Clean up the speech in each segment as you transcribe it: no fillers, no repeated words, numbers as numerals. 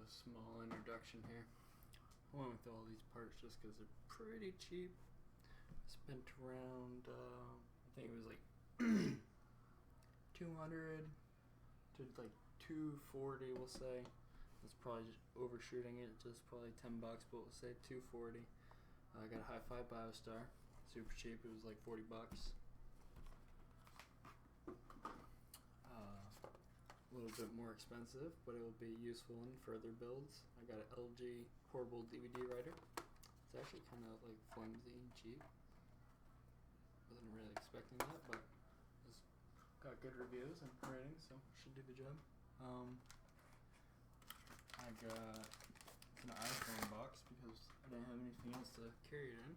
a small introduction here. I went with all these parts just because they're pretty cheap. Spent around, I think it was like 200 to like 240, we'll say. That's probably just overshooting it, just probably $10, but we'll say 240. I got a Hi-Fi Biostar, super cheap. It was like $40. A little bit more expensive, but it will be useful in further builds. I got an LG portable DVD writer. It's actually kind of like flimsy and cheap. Wasn't really expecting that, but it's got good reviews and ratings, so should do the job. I got an iPhone box because I didn't have anything else to carry it in.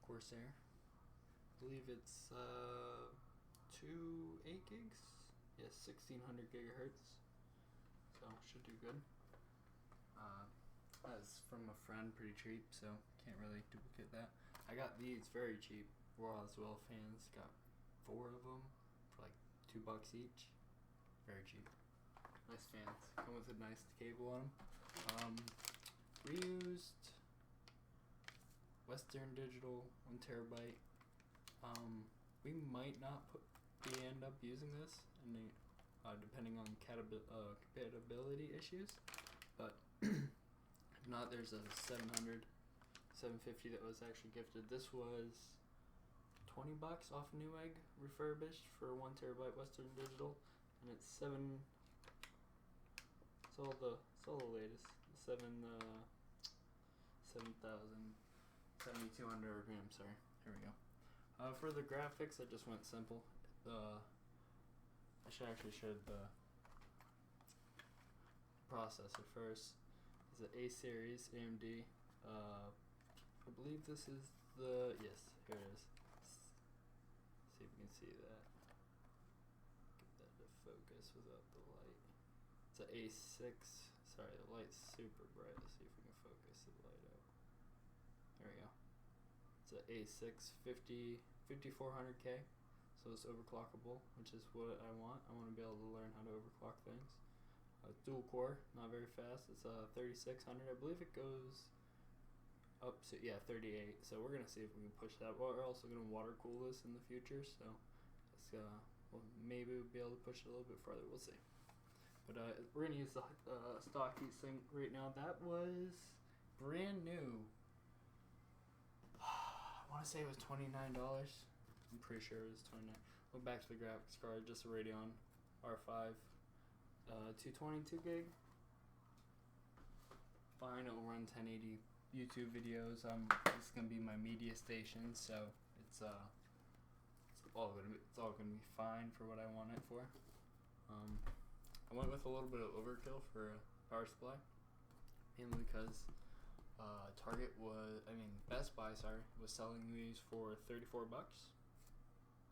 Corsair. I believe it's 2 8 gigs. Yes, 1600 gigahertz. So should do good. That's from a friend, pretty cheap, so can't really duplicate that. I got these very cheap. Roswell fans, got 4 of them for like $2 each. Very cheap. Nice fans. Come with a nice cable on them. Reused Western Digital 1 terabyte. We might not end up using this, depending on compatibility issues. But if not, there's a 750 that was actually gifted. This was $20 off Newegg refurbished for 1 terabyte Western Digital, and it's 7. It's all the latest. 7,200 grams. Sorry. Here we go. For the graphics, I just went simple. I should actually show the processor first. It's an A series AMD. I believe this is yes, here it is. See if we can see that. Get that to focus without the light. It's an A6. Sorry, the light's super bright. Let's see if we can focus the light out. There we go. It's an A6 5400K. So it's overclockable, which is what I want. I want to be able to learn how to overclock things. Dual core, not very fast. It's 3600. I believe it goes up to 38. So we're gonna see if we can push that. We're also gonna water cool this in the future. So it's maybe we'll be able to push it a little bit farther. We'll see. But we're gonna use the stock heatsink right now. That was brand new. I want to say it was $29. I'm pretty sure it was 29. Went back to the graphics card, just a Radeon R5, 222 gig. Fine, it'll run 1080 YouTube videos. It's gonna be my media station, so it's all gonna be fine for what I want it for. I went with a little bit of overkill for a power supply, mainly because Best Buy, was selling these for $34.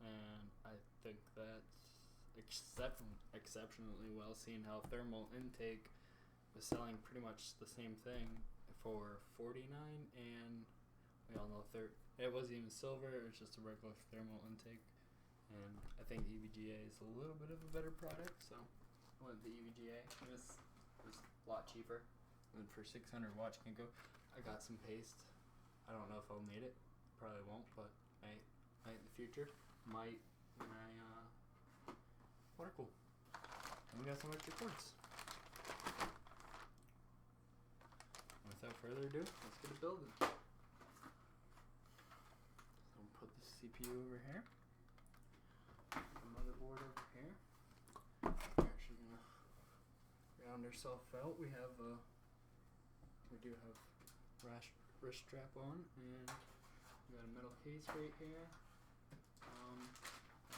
And I think that's exceptionally well, seeing how thermal intake was selling pretty much the same thing for $49, and we all know it wasn't even silver, it was just a regular thermal intake. And I think EVGA is a little bit of a better product, so I went with the EVGA. It was a lot cheaper. And for 600 watts Kinko, I got some paste. I don't know if I'll need it, probably won't, but might in the future. Might when I water cool. And we got some extra cords. Without further ado, let's get it building. So I'm gonna put the CPU over here. The motherboard over here. We're actually gonna round ourselves out. We do have wrist strap on, and we got a metal case right here. I'm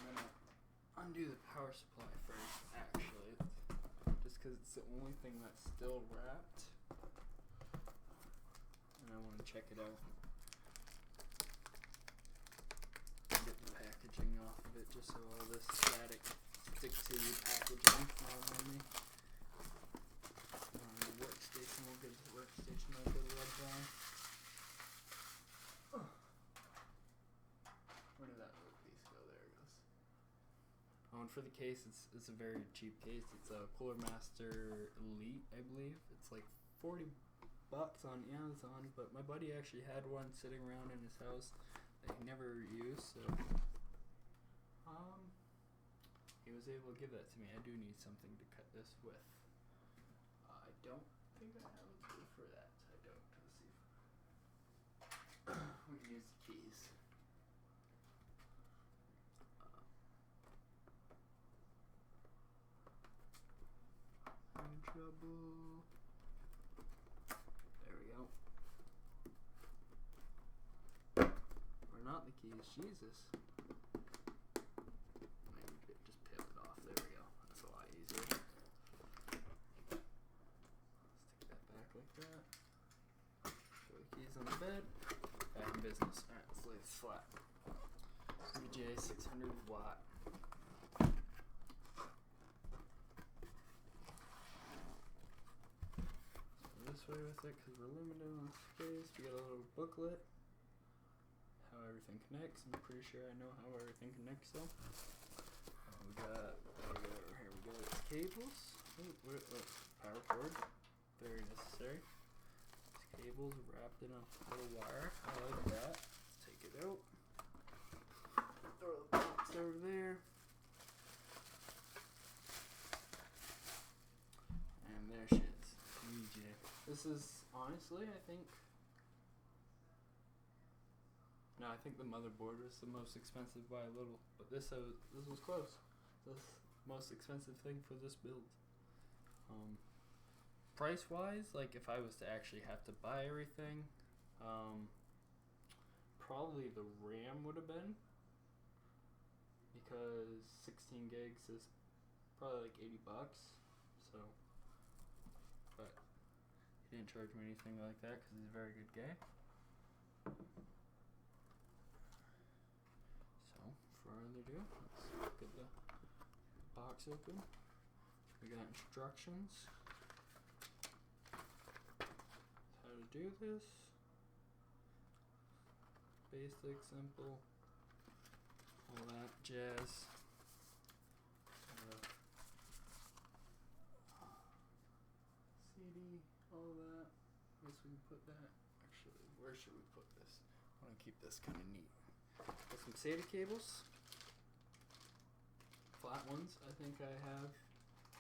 gonna undo the power supply first, actually, just because it's the only thing that's still wrapped, and I want to check it out. Get the packaging off of it, just so all this static sticks to your packaging. The workstation, we'll give the workstation a good rub down. Where did that little piece go? There it goes. for the case, it's a very cheap case. It's a Cooler Master Elite, I believe. It's like $40 on Amazon, but my buddy actually had one sitting around in his house that he never used, so he was able to give that to me. I do need something to cut this with. I don't think I have a tool for that. I don't. Let's see. We can use the keys. I'm in trouble. There we go. Or not the keys. Jesus. Maybe just peel it off. There we go. That's a lot easier. Stick that back like that. Throw the keys on the bed. Back in business. Alright, let's lay this flat. VGA 600 watt. This way with it because we're limited on space. We got a little booklet, how everything connects. I'm pretty sure I know how everything connects though. We got here we go. It's cables. Power cord, very necessary. These cables wrapped in a little wire. I like that. Let's take it out. Throw the box over there. And there she is. VJ. This is honestly, I think the motherboard was the most expensive by a little, but this was close. This most expensive thing for this build. Price wise, like if I was to actually have to buy everything, probably the RAM would have been, because 16 gigs is probably like $80. So, but he didn't charge me anything like that because he's a very good guy. So, for further ado, let's get the box open. We got instructions. How to do this. Basic, simple, all that jazz. CD, all that. I guess we can put that. Actually, where should we put this? I want to keep this kind of neat. Got some SATA cables. Flat ones, I think I have.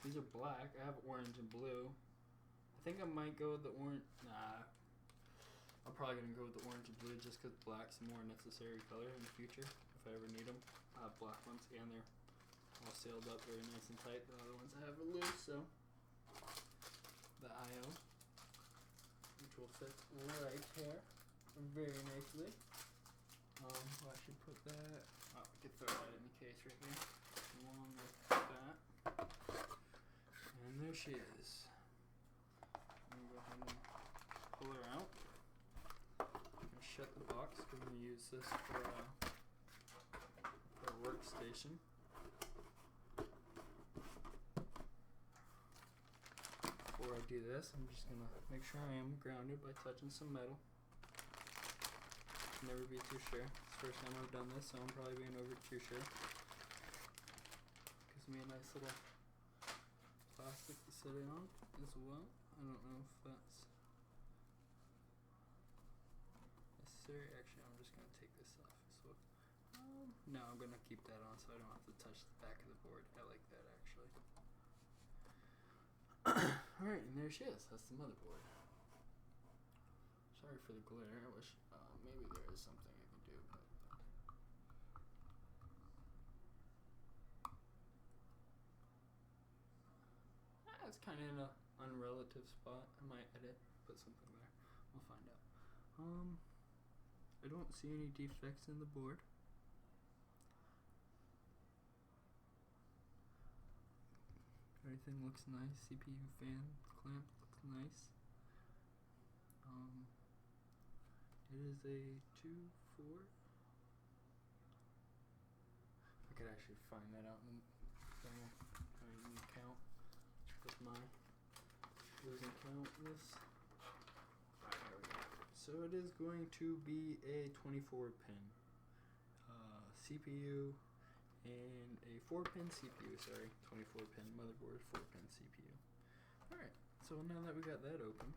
These are black. I have orange and blue. I think I might go with the orange. Nah. I'm probably going to go with the orange and blue just because black's a more necessary color in the future if I ever need them. I have black ones and they're all sealed up very nice and tight. The other ones I have are loose, so the I/O, which will fit right here very nicely. I should put that. Oh, we could throw that in the case right here along with that. And there she is. I'm going to go ahead and pull her out. Shut the box because I'm going to use this for a workstation. Before I do this, I'm just going to make sure I am grounded by touching some metal. Never be too sure. It's the first time I've done this, so I'm probably being over too sure. Gives me a nice little plastic to sit it on as well. I don't know if that's actually. I'm just going to take this off. So, no, I'm going to keep that on so I don't have to touch the back of the board. I like that actually. Alright, and there she is. That's the motherboard. Sorry for the glare. I wish maybe there is something I can do, but it's kind of in an unrelative spot. I might edit, put something there. We'll find out. I don't see any defects in the board. Everything looks nice. CPU fan clamp looks nice. It is a 2.4. I could actually find that out in the count with my losing count list. Alright, there we go. So it is going to be a 24 pin CPU and a 4-pin CPU, sorry, 24-pin motherboard, 4-pin CPU. Alright, so now that we got that open,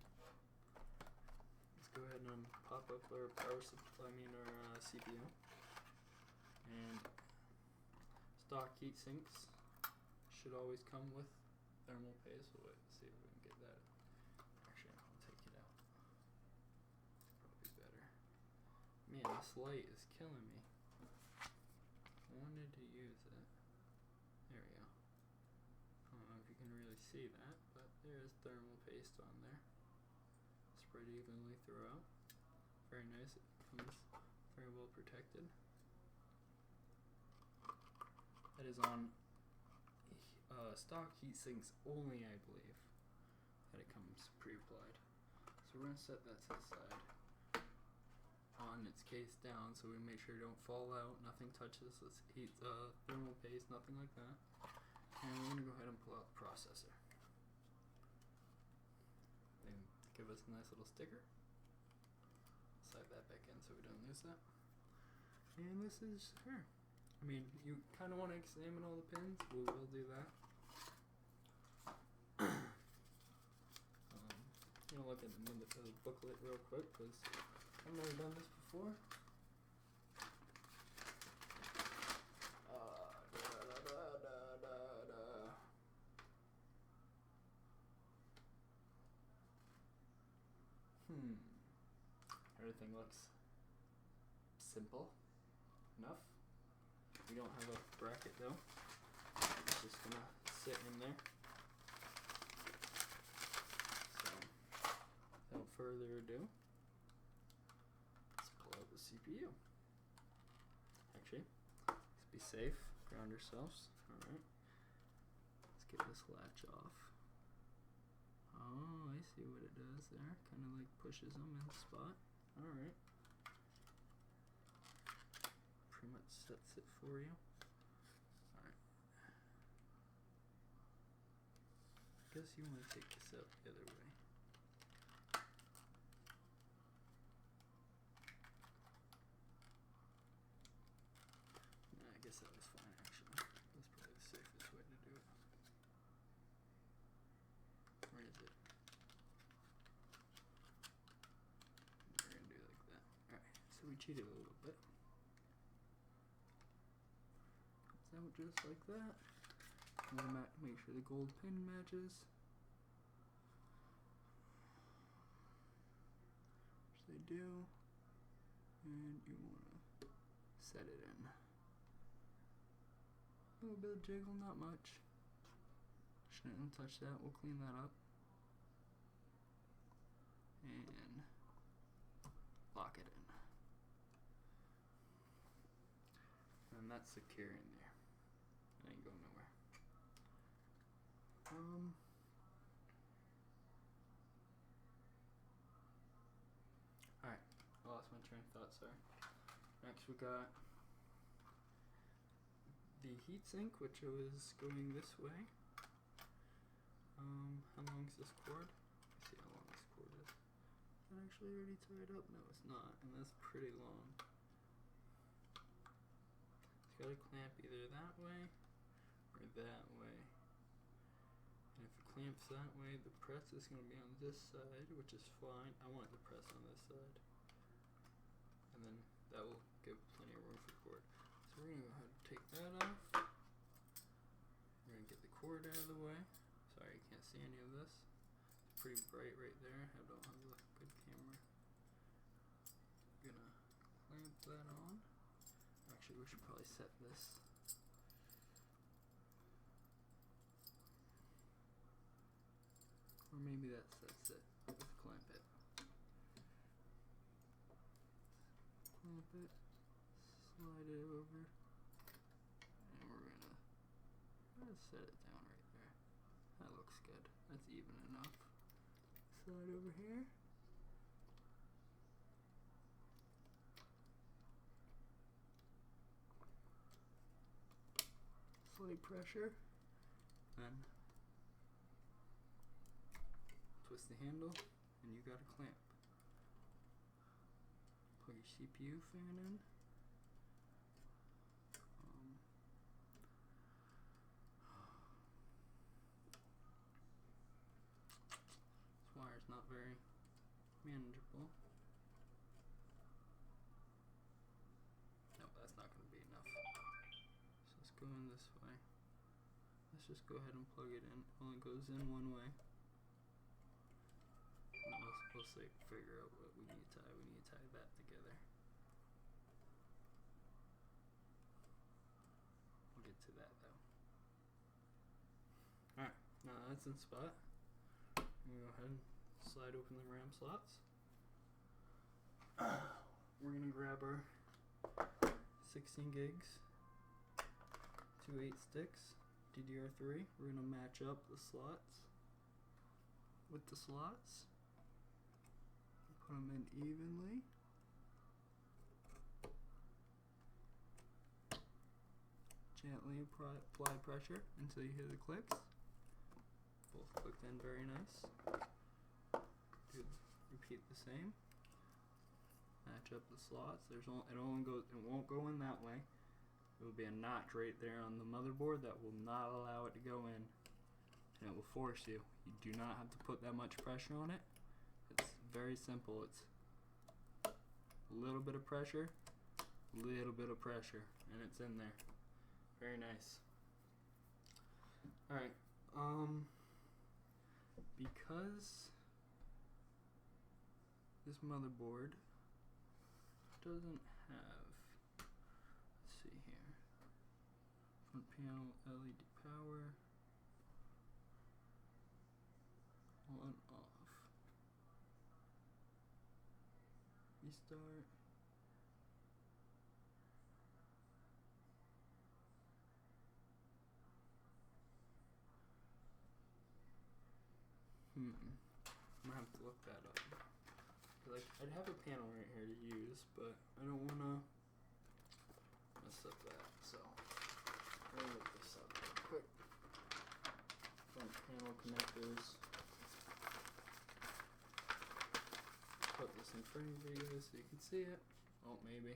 let's go ahead and pop up our our CPU. And stock heat sinks should always come with thermal paste. So let's see if we can get that. Actually, I'll take it out. Probably better. Man, this light is killing me. I wanted to use it. There we go. I don't know if you can really see that, but there's thermal paste on there. Spread evenly throughout. Very nice. It comes very well protected. That is on stock heat sinks only, I believe, that it comes pre-applied. So we're going to set that to the side on its case down so we make sure it don't fall out, nothing touches this heat, thermal paste, nothing like that. And we're going to go ahead and pull out the processor. And give us a nice little sticker. Slide that back in so we don't lose that. And this is her. I mean, you kind of want to examine all the pins. We will do that. I'm gonna look at the booklet real quick because I've never done this before. Everything looks simple enough. We don't have a bracket though. It's just gonna sit in there. So, without further ado, let's pull out the CPU. Actually, let's be safe, ground ourselves. Alright. Let's get this latch off. Oh, I see what it does there. Kind of like pushes them in the spot. Alright. Pretty much sets it for you. Alright. I guess you want to take this out the other way. Nah, I guess that was fine actually. That's probably the safest way to do it. Where is it? We're gonna do it like that. Alright, so we cheated a little bit. Comes out just like that. I'm gonna make sure the gold pin matches. Which they do. And you wanna set it in. A little bit of jiggle, not much. Shouldn't touch that, we'll clean that up. And lock it in. And that's secure in there. It ain't going nowhere. Alright, I lost my train of thought, sorry. Next we got the heatsink, which was going this way. How long is this cord? Let's see how long this cord is. Is that actually already tied up? No, it's not, and that's pretty long. It's got a clamp either that way or that way. And if it clamps that way, the press is going to be on this side, which is fine. I want the press on this side. And then that will give plenty of room for cord. So we're going to go ahead and take that off. We're going to get the cord out of the way. Sorry, you can't see any of this. It's pretty bright right there. I don't have a good camera. I'm gonna clamp that on. Actually, we should probably set this. Or maybe that sets it. Let's clamp it. Clamp it. Slide it over. And we're gonna set it down right there. That looks good. That's even enough. Slide over here. Slight pressure. Then twist the handle and you got a clamp. Plug your CPU fan in. very manageable. No, that's not going to be enough. So let's go in this way. Let's just go ahead and plug it in. Only goes in one way. And we'll figure out what we need to tie. We need to tie that together. We'll get to that though. Alright, now that's in spot. I'm going to go ahead and slide open the RAM slots. We're going to grab our 16 gigs, 2 8 sticks, DDR3. We're going to match up the slots with the slots. Put them in evenly. Gently apply pressure until you hear the clicks. Both clicked in very nice. Repeat the same. Match up the slots. It won't go in that way. There will be a notch right there on the motherboard that will not allow it to go in, and it will force you. You do not have to put that much pressure on it. It's very simple. It's a little bit of pressure, and it's in there. Very nice. Alright, because this motherboard doesn't have, let's see here, front panel LED power, on, off, restart, I'm gonna have to look that up. Like, I'd have a panel right here to use, but I don't wanna mess up that, so let me look this up real quick. Front panel connectors. Put this in front of you guys so you can see it. Oh, maybe.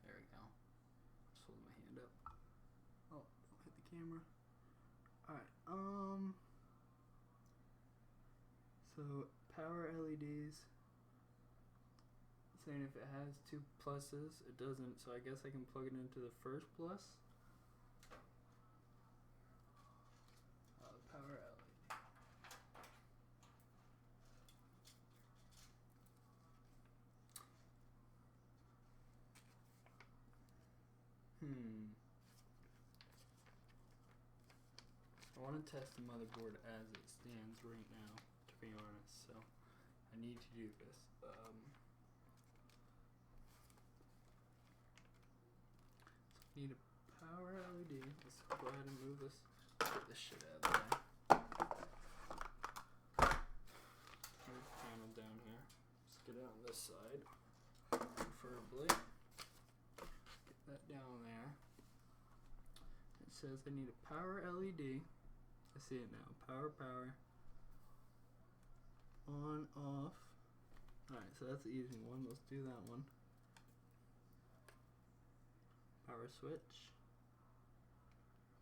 There we go. Just hold my hand up. Oh, don't hit the camera. Alright, so power LEDs, saying if it has 2 pluses, it doesn't, so I guess I can plug it into the first plus. Power LED. I want to test the motherboard as it stands right now, to be honest, so I need to do this. So I need a power LED. Let's go ahead and move this, get this shit out of the way. Move the panel down here. Let's get it on this side, preferably. Get that down there. It says I need a power LED. I see it now. Power. On, off. Alright, so that's the easy one. Let's do that one. Power switch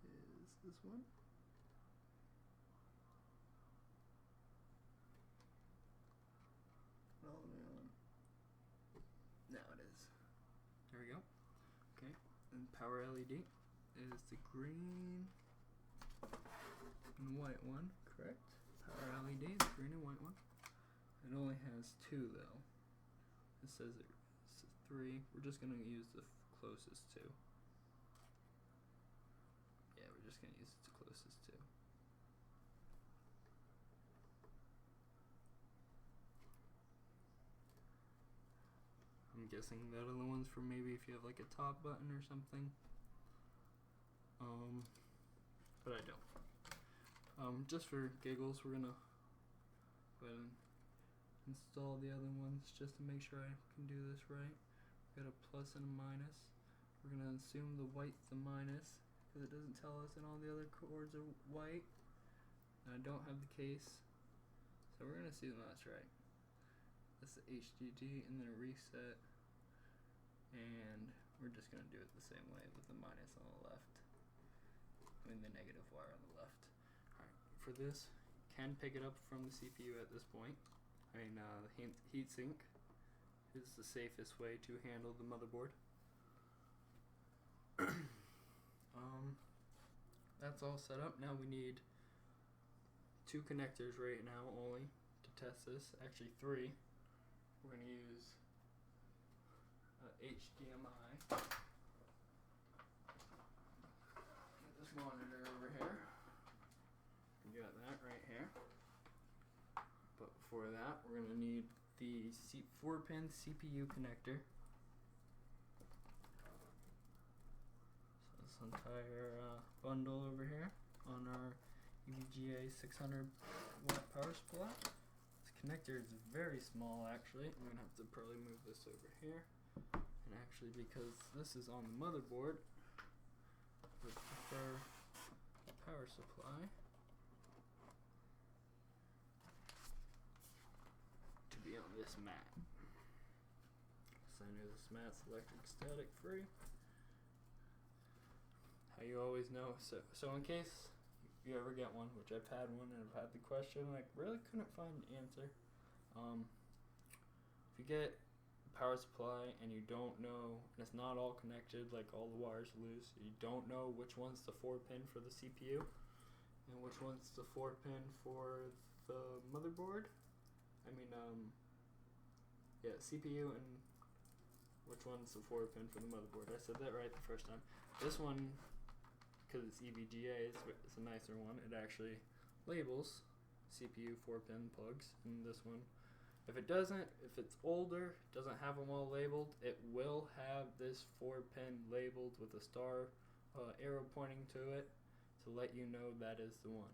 is this one. No. Now it is. There we go. Okay. And power LED is the green and white one, correct? Power LED, the green and white one. It only has 2 though. It says it's 3. We're just gonna use the closest 2. Yeah, we're just gonna use the closest 2. I'm guessing that other one's for maybe if you have like a top button or something. But I don't. Just for giggles, we're gonna go ahead and install the other ones just to make sure I can do this right. We've got a plus and a minus. We're gonna assume the white's the minus because it doesn't tell us and all the other cords are white. And I don't have the case, so we're gonna assume that's right. That's the HDD and then a reset, and we're just gonna do it the same way with the minus on the left. I mean the negative wire on the left. Alright, for this, can pick it up from the CPU at this point. I mean, the heatsink is the safest way to handle the motherboard. That's all set up. Now we need 2 connectors right now only to test this. Actually 3. We're going to use HDMI. Get this monitor over here. We got that right here. But before that, we're going to need the 4-pin CPU connector. So this entire bundle over here on our EVGA 600 watt power supply. This connector is very small actually. I'm going to have to probably move this over here. And actually, because this is on the motherboard, I would prefer the power supply to be on this mat. So I know this mat's electric static free. How you always know. So in case you ever get one, which I've had one and I've had the question, like really couldn't find an answer. If you get a power supply and you don't know, and it's not all connected, like all the wires loose, you don't know which one's the 4-pin for the CPU and which one's the 4-pin for the motherboard. I mean, CPU and which one's the 4-pin for the motherboard. I said that right the first time. This one, because it's EVGA, it's a nicer one. It actually labels CPU 4-pin plugs. And this one, if it's older, doesn't have them all labeled, it will have this 4-pin labeled with a star arrow pointing to it to let you know that is the one.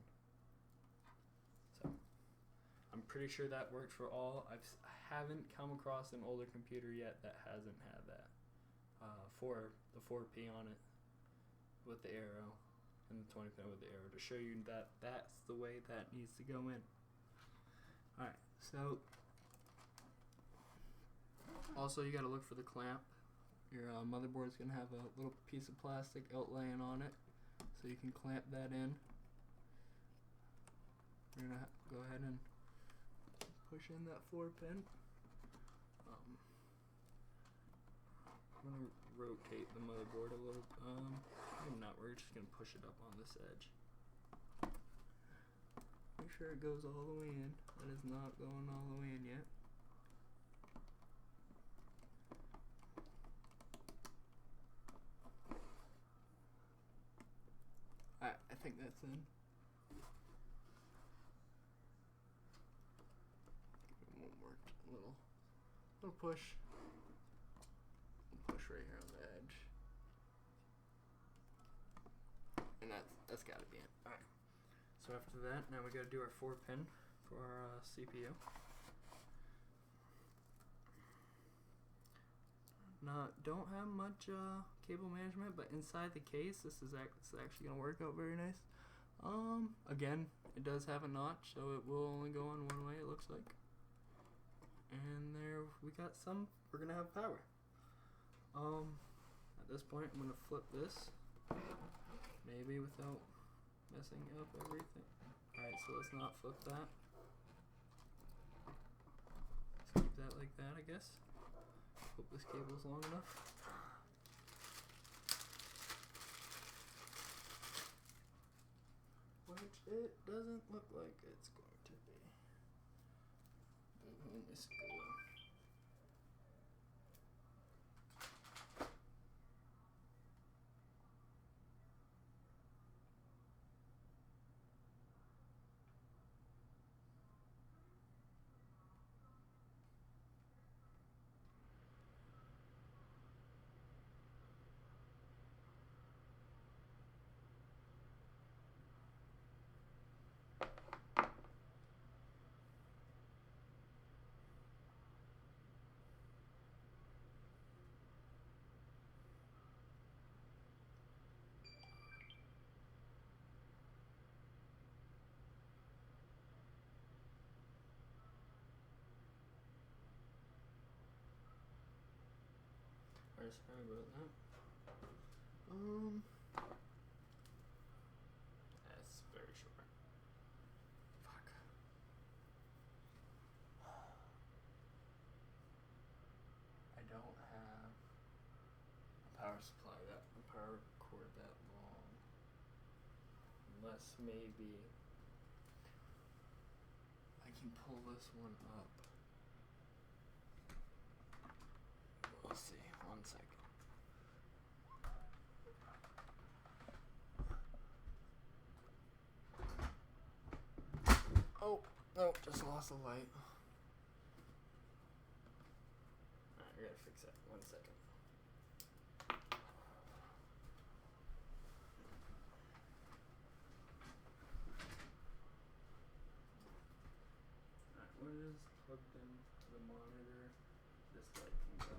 So I'm pretty sure that works for all. I haven't come across an older computer yet that hasn't had that for the 4P on it with the arrow and the 20-pin with the arrow to show you that that's the way that needs to go in. Alright, so also you gotta look for the clamp. Your motherboard's gonna have a little piece of plastic outlaying on it, so you can clamp that in. We're gonna go ahead and push in that 4-pin. I'm gonna rotate the motherboard a little. Maybe not. We're just gonna push it up on this edge. Make sure it goes all the way in. That is not going all the way in yet. Alright, I think that's in. One more little push. Push right here on the edge. And that's gotta be it. Alright. So after that, now we gotta do our 4-pin for our CPU. Don't have much cable management, but inside the case, this is actually gonna work out very nice. Again, it does have a notch, so it will only go on one way, it looks like. And there we got some. We're gonna have power. At this point, I'm gonna flip this, maybe without messing up everything. Alright, so let's not flip that. Let's keep that like that, I guess. Hope this cable's long enough. Which it doesn't look like it's going to be. Let me see. Sorry about that. That's very short. Fuck. unless maybe I can pull this one up. We'll see. 1 second. Oh, no, just lost the light. Alright, I gotta fix that. 1 second. Alright, what is plugged into the monitor? This light can go.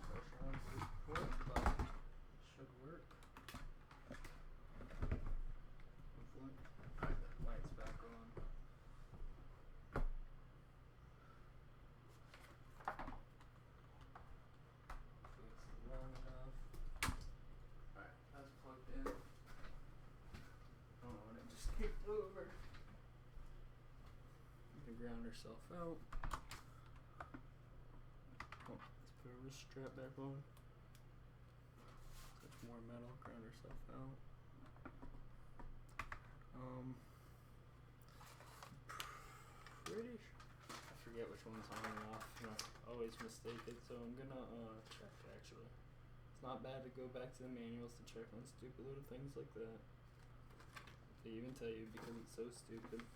Pressure on the port, but it should work. Hopefully. Alright, the light's back on. Hopefully it's long enough. Alright, that's plugged in. Oh, and it just kicked over. We can ground herself out. Oh, let's put her wrist strap back on. Touch more metal, ground herself out. Pretty sure. I forget which one's on and off. And I always mistake it, so I'm gonna check actually. It's not bad to go back to the manuals to check on stupid little things like that. They even tell you because it's so stupid. Did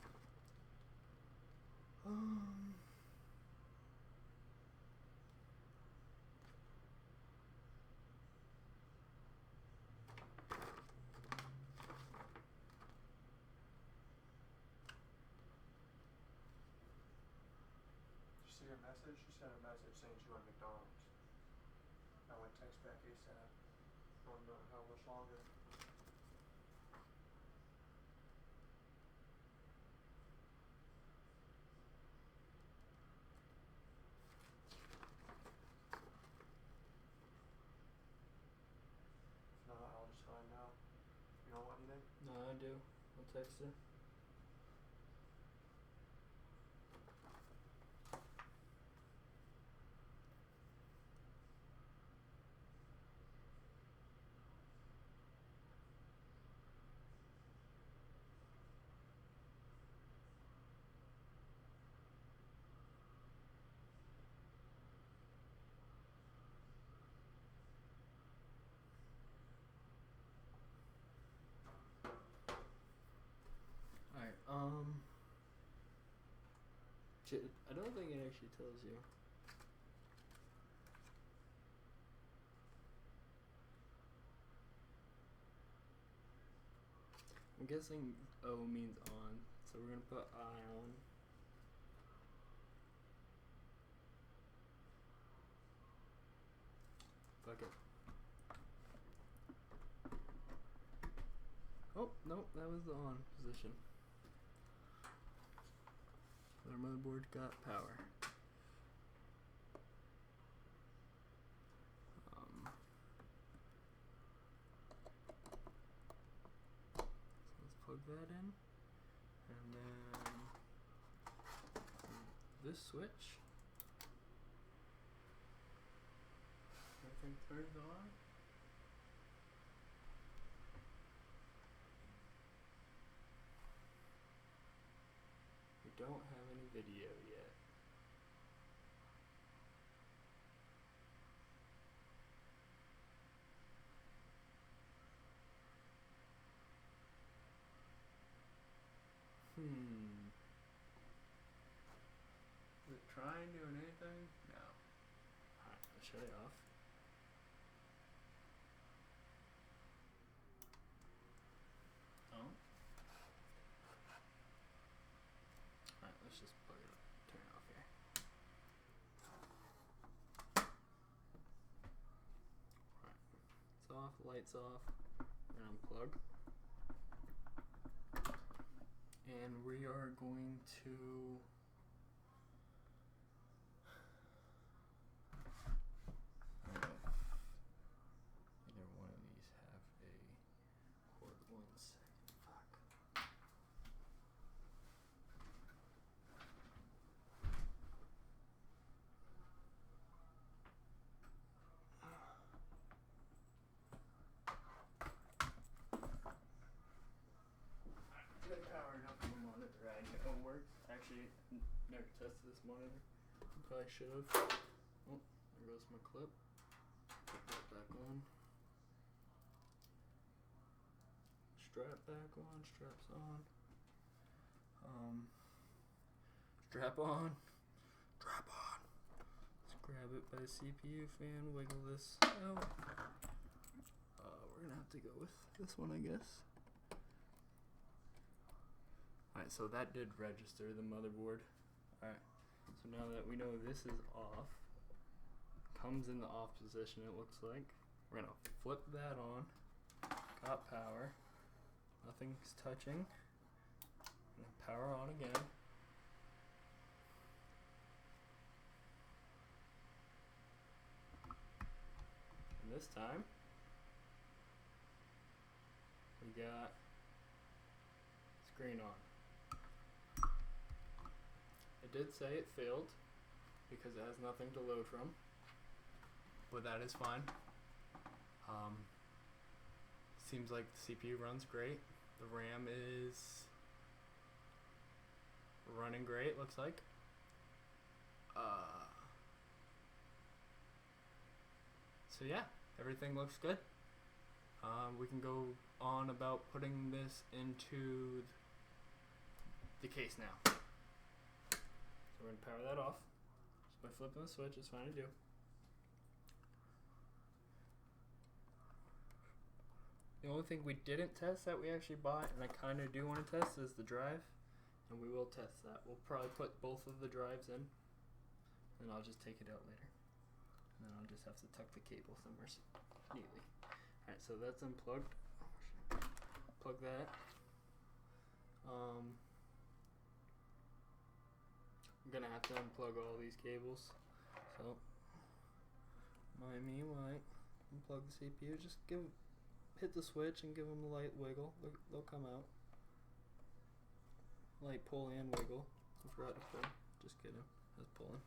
you see her message? She sent a message saying she went to McDonald's. I went text back ASAP. I don't know how much longer. If not, I'll just find out. You don't want anything? No, I do. I'll text her. Alright, I don't think it actually tells you. I'm guessing O means on, so we're gonna put I on. Fuck it. Oh, nope, that was the on position. Our motherboard got power. So let's plug that in. And then this switch, everything turns on. We don't have any video yet. Is it trying doing anything? No. Alright, let's shut it off. Oh. Alright, let's just plug it up. Turn it off here. Alright. It's off, lights off. And unplug. And we are going to I don't know if either one of these have a cord. 1 second. Fuck. never tested this monitor. Probably should have. Oh, there goes my clip. Put that back on. Strap back on. Straps on. Strap on. Strap on. Let's grab it by the CPU fan. Wiggle this out. We're gonna have to go with this one, I guess. Alright, so that did register the motherboard. Alright, so now that we know this is off, comes in the off position it looks like, we're gonna flip that on, got power, nothing's touching, power on again. And this time, we got screen on. It did say it failed because it has nothing to load from, but that is fine. Seems like the CPU runs great. The RAM is running great, looks like. So yeah, everything looks good. We can go on about putting this into the case now. So we're going to power that off. Just by flipping the switch, it's fine to do. The only thing we didn't test that we actually bought, and I kind of do want to test, is the drive. And we will test that. We'll probably put both of the drives in, and I'll just take it out later. And then I'll just have to tuck the cable somewhere neatly. Alright, so that's unplugged. Plug that. I'm gonna have to unplug all these cables. So, mind me while I unplug the CPU. Just hit the switch and give them a light wiggle. They'll come out. Light pull and wiggle. I forgot to pull. Just kidding. That's pulling.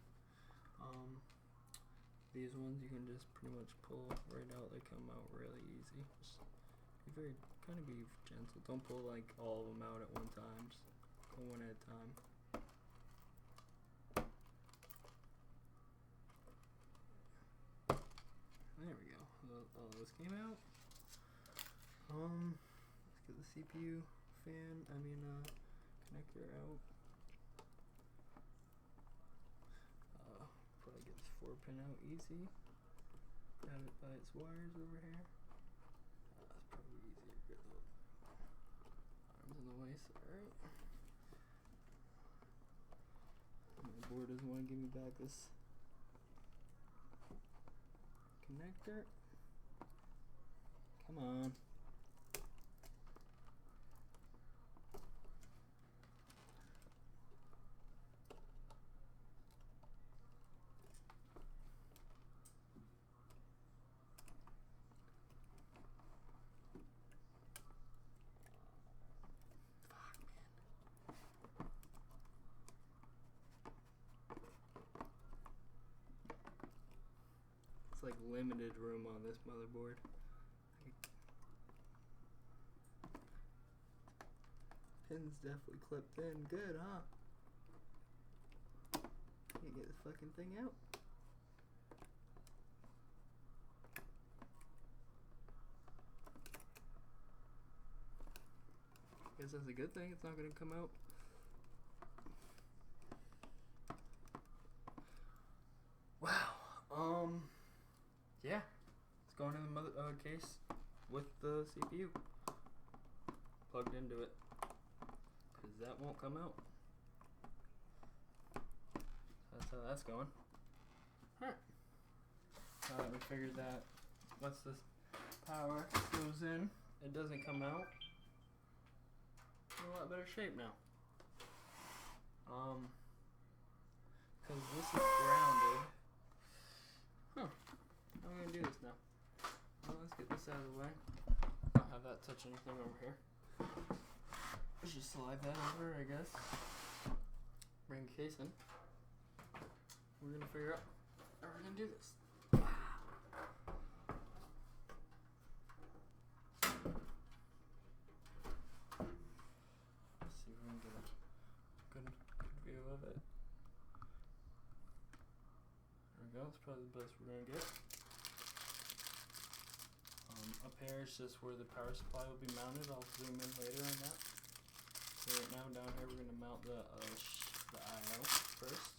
These ones you can just pretty much pull right out. They come out really easy. Just be gentle. Don't pull like all of them out at one time. Just go one at a time. There we go. All those came out. Let's get the CPU connector out. Probably get this 4-pin out easy. Grab it by its wires over here. That's probably easier. Get the arms in the way, sorry. My board doesn't want to give me back this connector. Come on. Like limited room on this motherboard. Pin's definitely clipped in good, huh? Can't get this fucking thing out. Guess that's a good thing, it's not gonna come out. Wow. Yeah, it's going in the case with the CPU plugged into it, because that won't come out. That's how that's going. Alright, now that we figured that once this power goes in, it doesn't come out, we're in a lot better shape now. Because this is grounded. Huh. How am I gonna do this now? Well, let's get this out of the way. Not have that touch anything over here. Let's just slide that over, I guess. Bring the case in. We're gonna figure out how we're gonna do this. Let's see if we can get a good view of it. That's probably the best we're gonna get. Up here is just where the power supply will be mounted. I'll zoom in later on that. So right now down here we're gonna mount the I/O first.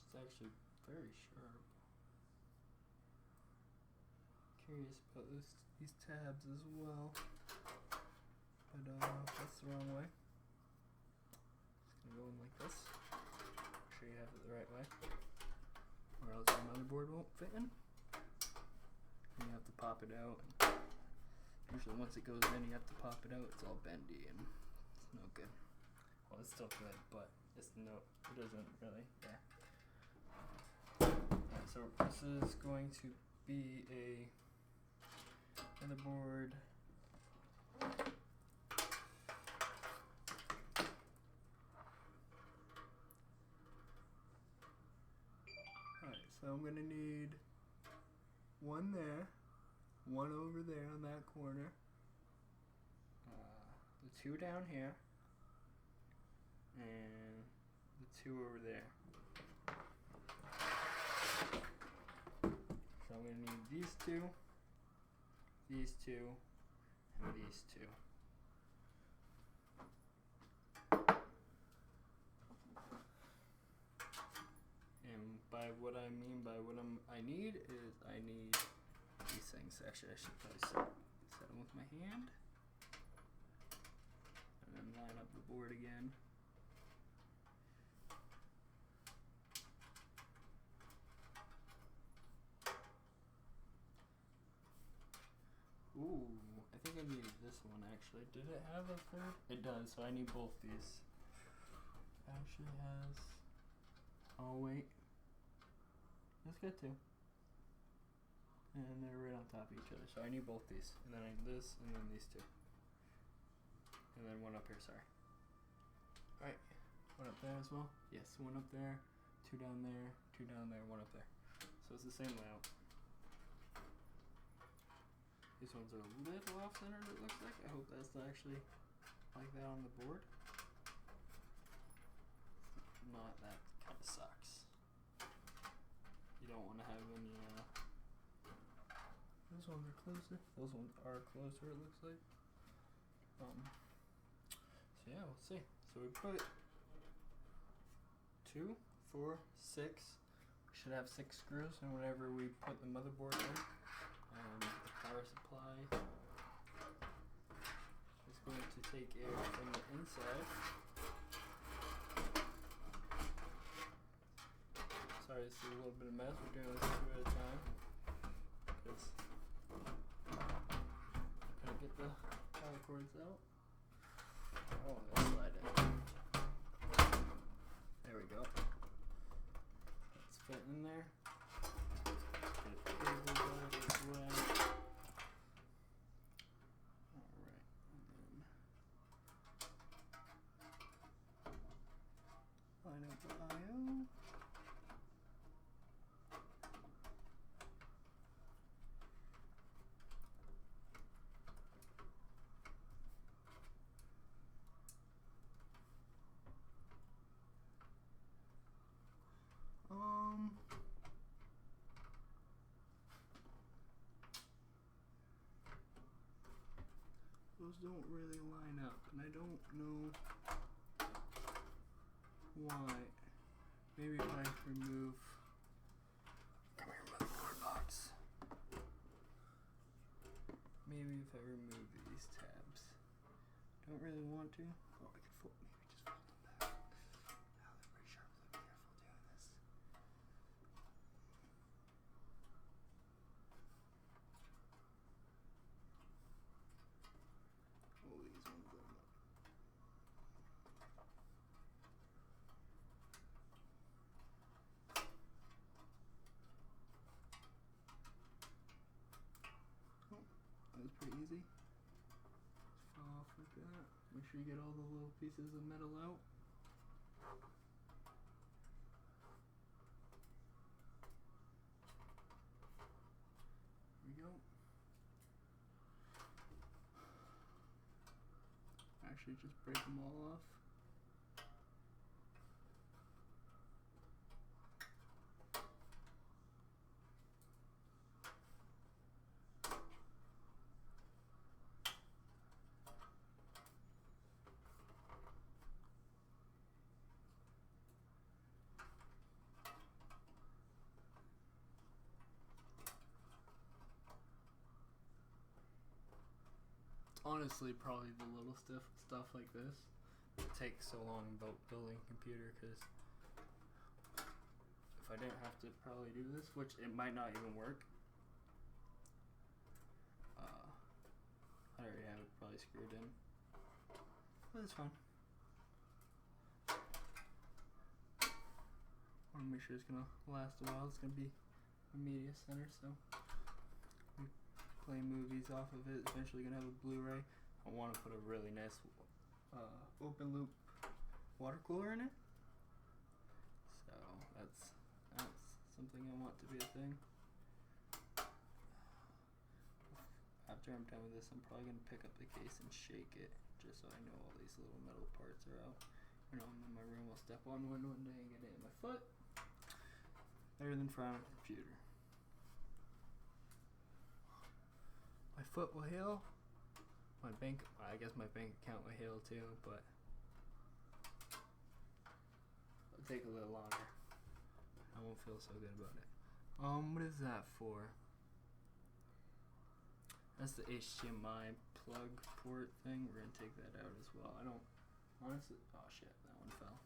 It's actually very sharp. Curious about these tabs as well. But that's the wrong way. Just gonna go in like this. Make sure you have it the right way. Or else your motherboard won't fit in. And you have to pop it out. Usually once it goes in you have to pop it out. It's all bendy and it's no good. Well, it's still good, but it isn't really. Yeah. Alright, so this is going to be a motherboard. Alright, so I'm gonna need one there, one over there on that corner, the two down here, and the two over there. So I'm gonna need these two, and these two. And by what I mean by what I need is I need these things. Actually, I should probably set them with my hand, and then line up the board again. Ooh, I think I needed this one actually. Did it have a third? It does, so I need both these. It actually has. Oh, wait. Let's get two. And they're right on top of each other, so I need both these. And then I need this, and then these two. And then one up here, sorry. Alright, one up there as well? Yes, one up there, two down there, one up there. So it's the same layout. These ones are a little off-centered, it looks like. I hope that's actually like that on the board. If not, that kind of sucks. You don't want to have any, those ones are closer. Those ones are closer, it looks like. So yeah, we'll see. So we put 2, 4, 6. We should have 6 screws, and whenever we put the motherboard in, the power supply is going to take air from the inside. Sorry, this is a little bit of mess. We're doing this 2 at a time because I couldn't get the power cords out. Oh, they'll slide in. There we go. Let's fit in there. Get it cabled out as well. Alright, and then line up the I/O. Those don't really line up, and I don't know why. Maybe if I remove. Come here, motherboard box. Maybe if I remove these tabs. Don't really want to. Oh, I could maybe just fold them back. Now they're pretty sharp, so be careful doing this. Oh, these ones are not. Oh, that was pretty easy. Just fall off like that. Make sure you get all the little pieces of metal out. There we go. Actually, just break them all off. honestly probably the little stuff like this that takes so long about building a computer, because if I didn't have to probably do this, which it might not even work, I already have it probably screwed in, but it's fine. I want to make sure it's gonna last a while. It's gonna be a media center, so we play movies off of it. Eventually gonna have a Blu-ray. I want to put a really nice open loop water cooler in it, so that's something I want to be a thing. After I'm done with this, I'm probably gonna pick up the case and shake it, just so I know all these little metal parts are out. You know, I'm in my room, I'll step on one day and get it in my foot. Better than front of a computer. My foot will heal. I guess my bank account will heal too, but it'll take a little longer. I won't feel so good about it. What is that for? That's the HDMI plug port thing. We're gonna take that out as well. I don't honestly. Oh shit, that one fell.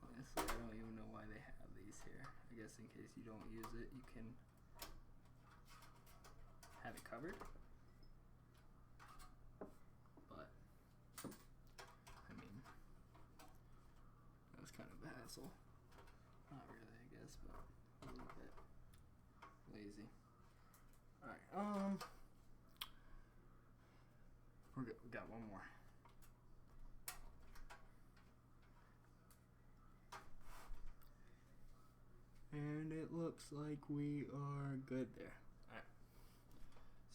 Honestly, I don't even know why they have these here. I guess in case you don't use it, you can have it covered. But I mean, that was kind of a hassle. Not really, I guess, but a little bit lazy. Alright, we got one more. And it looks like we are good there. Alright,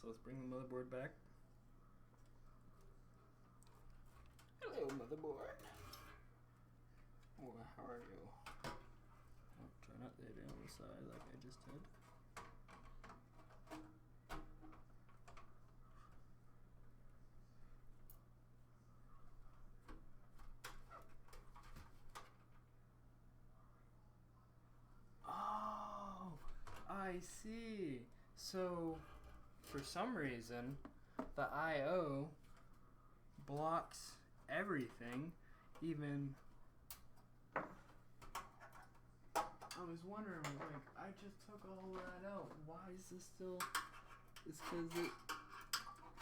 so let's bring the motherboard back. Hello, motherboard. Oh, how are you? Oh, try not to hit it on the side like I just did. I see. So, for some reason, the I/O blocks everything. Even I was wondering, like, I just took all that out. Why is this still? It's because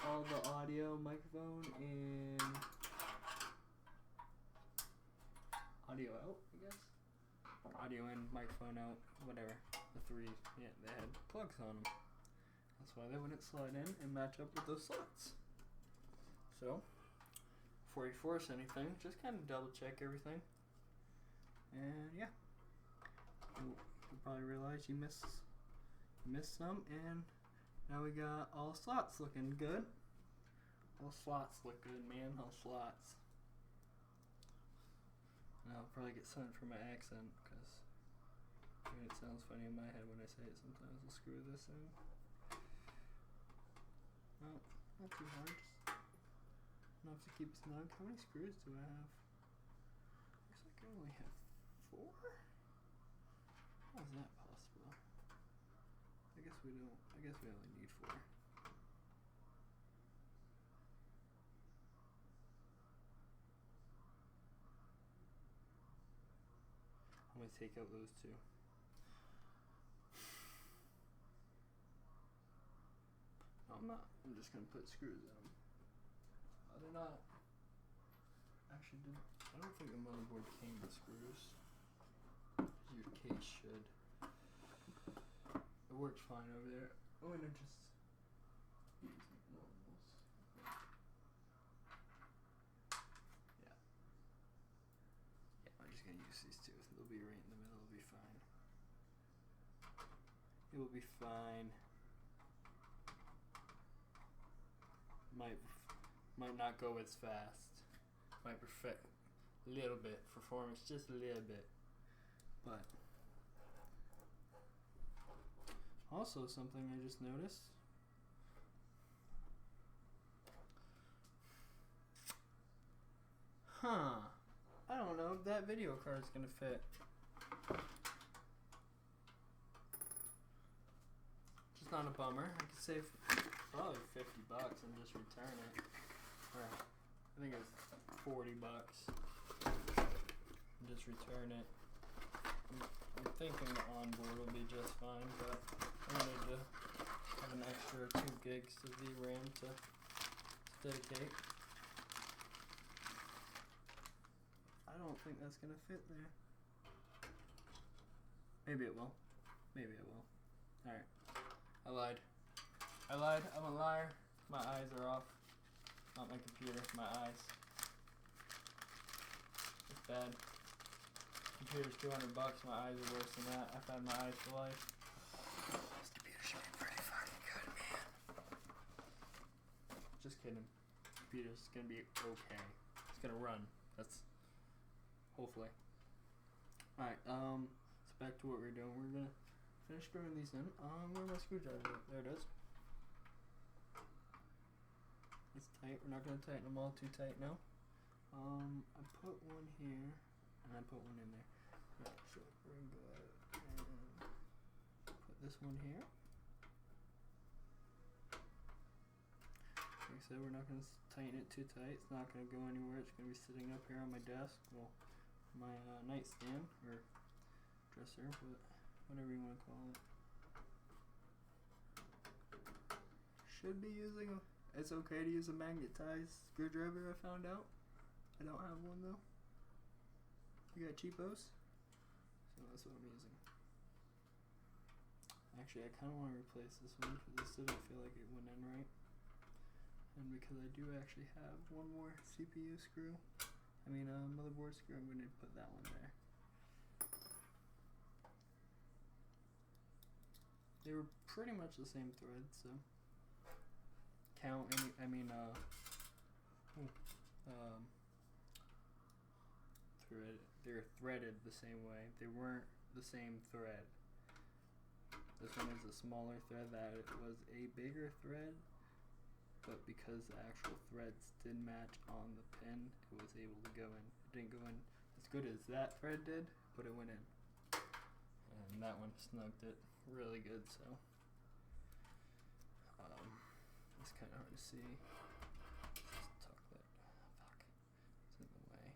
all the audio, microphone, and audio out, I guess. Audio in, microphone out, whatever. The three, yeah, they had plugs on them. That's why they wouldn't slide in and match up with those slots. So, before you force anything, just kind of double check everything. And yeah, you'll probably realize you missed some, and now we got all slots looking good. All slots look good, man. All slots. And I'll probably get something for my accent, because it sounds funny in my head when I say it sometimes. I'll screw this in. No, not too hard. Just enough to keep it snug. How many screws do I have? Looks like I only have 4? How is that possible? I guess we only need 4. I'm gonna take out those 2. No, I'm not. I'm just gonna put screws in them. They're not. Actually, I don't think the motherboard came with screws. Your case should. It works fine over there. I'm gonna just use normals. Yeah. Yeah, I'm just gonna use these 2. They'll be right in the middle. It'll be fine. It will be fine. Might not go as fast. Might perfect a little bit. Performance just a little bit. But also something I just noticed. I don't know if that video card's gonna fit. Just kind of bummer. I could save probably $50 and just return it. Or I think it's $40. And just return it. I'm thinking the onboard will be just fine, but I wanted to have an extra 2 gigs of VRAM to dedicate. I don't think that's gonna fit there. Maybe it will. Maybe it will. Alright. I lied. I'm a liar. My eyes are off. Not my computer. My eyes. It's bad. Computer's $200. My eyes are worse than that. I've had my eyes for life. This computer should be pretty fucking good, man. Just kidding. Computer's gonna be okay. It's gonna run. That's hopefully. Alright, so back to what we're doing. We're gonna finish screwing these in. Where's my screwdriver? There it is. It's tight. We're not gonna tighten them all too tight now. I put one here and I put one in there. Right, so we're gonna go ahead and put this one here. Like I said, we're not gonna tighten it too tight. It's not gonna go anywhere. It's gonna be sitting up here on my desk. Well, my nightstand or dresser, but whatever you want to call it. Should be using a. It's okay to use a magnetized screwdriver. I found out. I don't have one though. You got cheapos, so that's what I'm using. Actually, I kind of want to replace this one because this didn't feel like it went in right, and because I do actually have one more CPU screw. Motherboard screw. I'm going to put that one there. They were pretty much the same thread, so they're threaded the same way. They weren't the same thread. This one is a smaller thread. That it was a bigger thread, but because the actual threads didn't match on the pin, it was able to go in. It didn't go in as good as that thread did, but it went in. And that one snugged it really good, so it's kind of hard to see. Just tuck that. Fuck. It's in the way.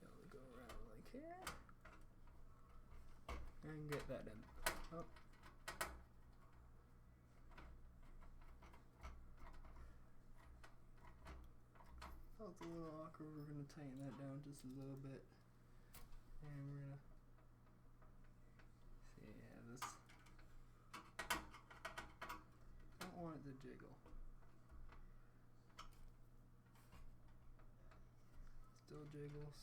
It'll go around like here. And get that in. Oh. Felt a little awkward. We're going to tighten that down just a little bit. And we're going to see, this. I don't want it to jiggle. Still jiggles.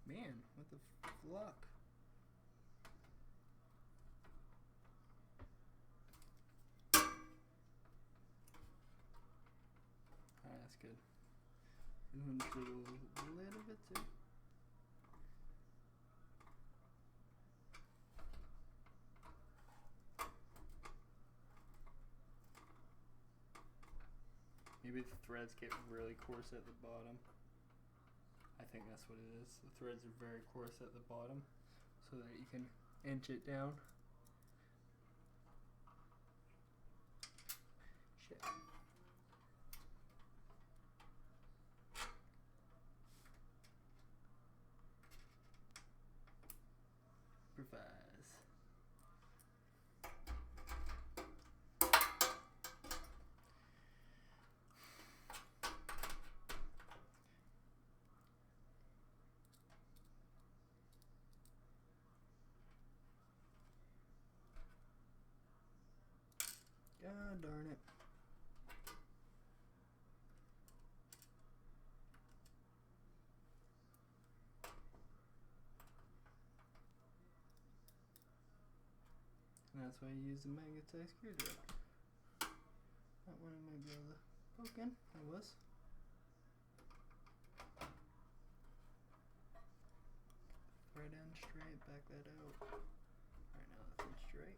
Man, what the fuck? Alright, that's good. And then jiggle a little bit too. Maybe the threads get really coarse at the bottom. I think that's what it is. The threads are very coarse at the bottom so that you can inch it down. Shit. Improvise. God darn it. And that's why you use the magnetized screwdriver. That one I might be able to poke in. I was. Thread end straight, back that out. Alright, now that's in straight.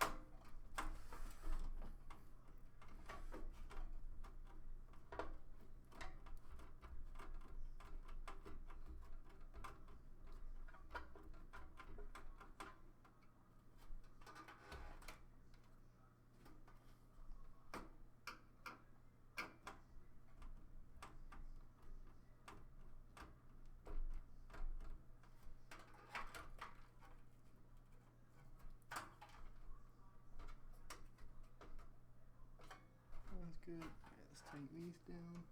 tighten these down.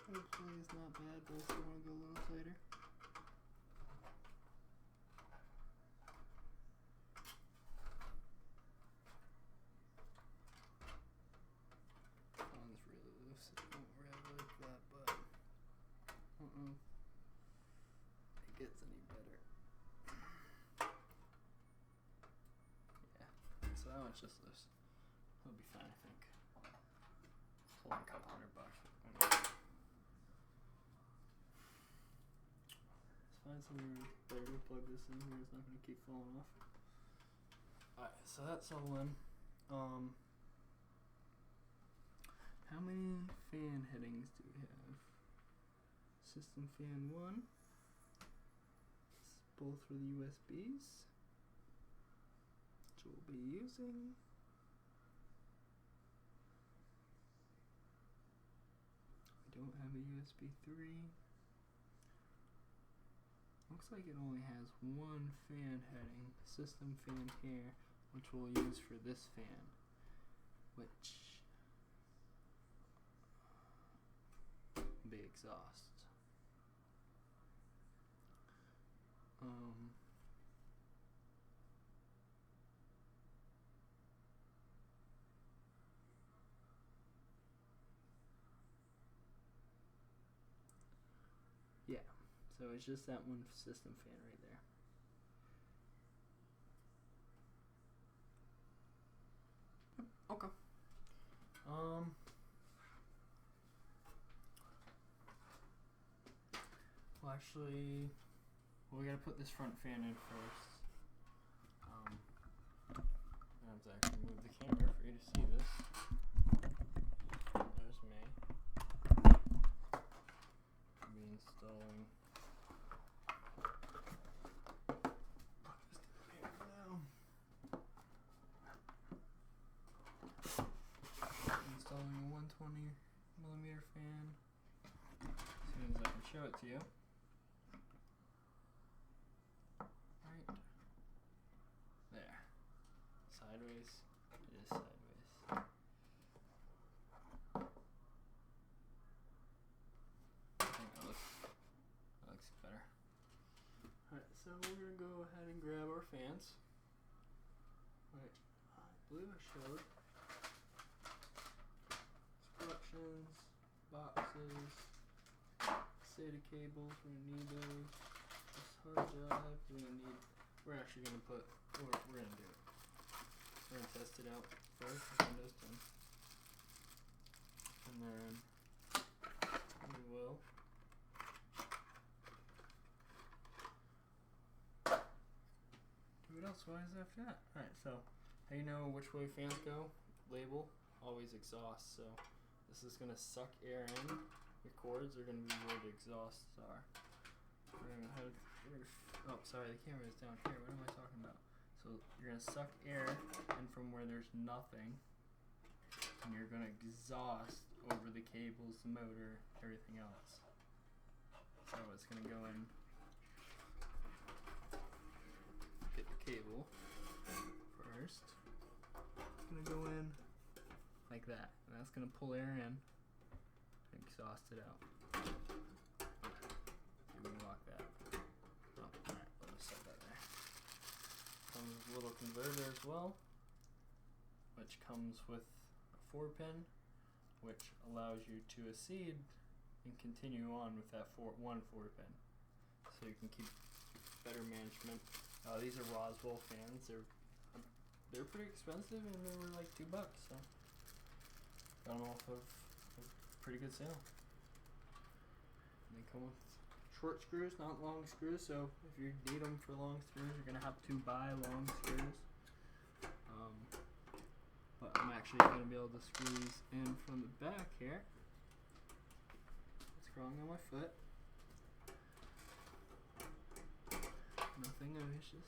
Hopefully it's not bad, but I still want to go a little tighter. That one's really loose. It won't really like that, but I don't know if it gets any better. Yeah, so that one's just loose. It'll be fine, I think. It's only a couple $100. Find somewhere better to plug this in where it's not going to keep falling off. Alright, so that's all in. How many fan headings do we have? System fan 1. It's both for the USBs, which we'll be using. We don't have a USB 3. Looks like it only has one fan heading, system fan here, which we'll use for this fan, which will be exhaust. Yeah. So it's just that one system fan right there. Okay. Well, actually, we gotta put this front fan in first. I have to actually move the camera for you to see this. There's me. I'll be installing. Installing a 120mm fan. As soon as I can show it to you. Right there. Sideways. It is sideways. I think that looks better. Alright, so we're gonna go ahead and grab our fans. Wait, I believe I showed instructions, boxes, SATA cables. We're gonna need those. This hard drive. We're actually gonna put. We're gonna do it. We're gonna test it out first with Windows 10, and then we will. What else? Why is after that? Alright, so how you know which way fans go? Label always exhaust. So this is gonna suck air in. The cords are gonna be where the exhausts are. Oh, sorry, the camera is down here. What am I talking about? So you're gonna suck air in from where there's nothing, and you're gonna exhaust over the cables, the motor, everything else. So it's gonna go in. Get the cable first. It's gonna go in like that, and that's gonna pull air in and exhaust it out. We can lock that. Oh, alright, we'll just set that there. Comes with a little converter as well, which comes with a 4-pin, which allows you to accede and continue on with that 4-pin, so you can keep better management. These are Roswell fans. They're pretty expensive, and they were like $2, so got them off of a pretty good sale. And they come with short screws, not long screws. So if you need them for long screws, you're gonna have to buy long screws. But I'm actually gonna be able to squeeze in from the back here. It's crawling on my foot. Nothing malicious.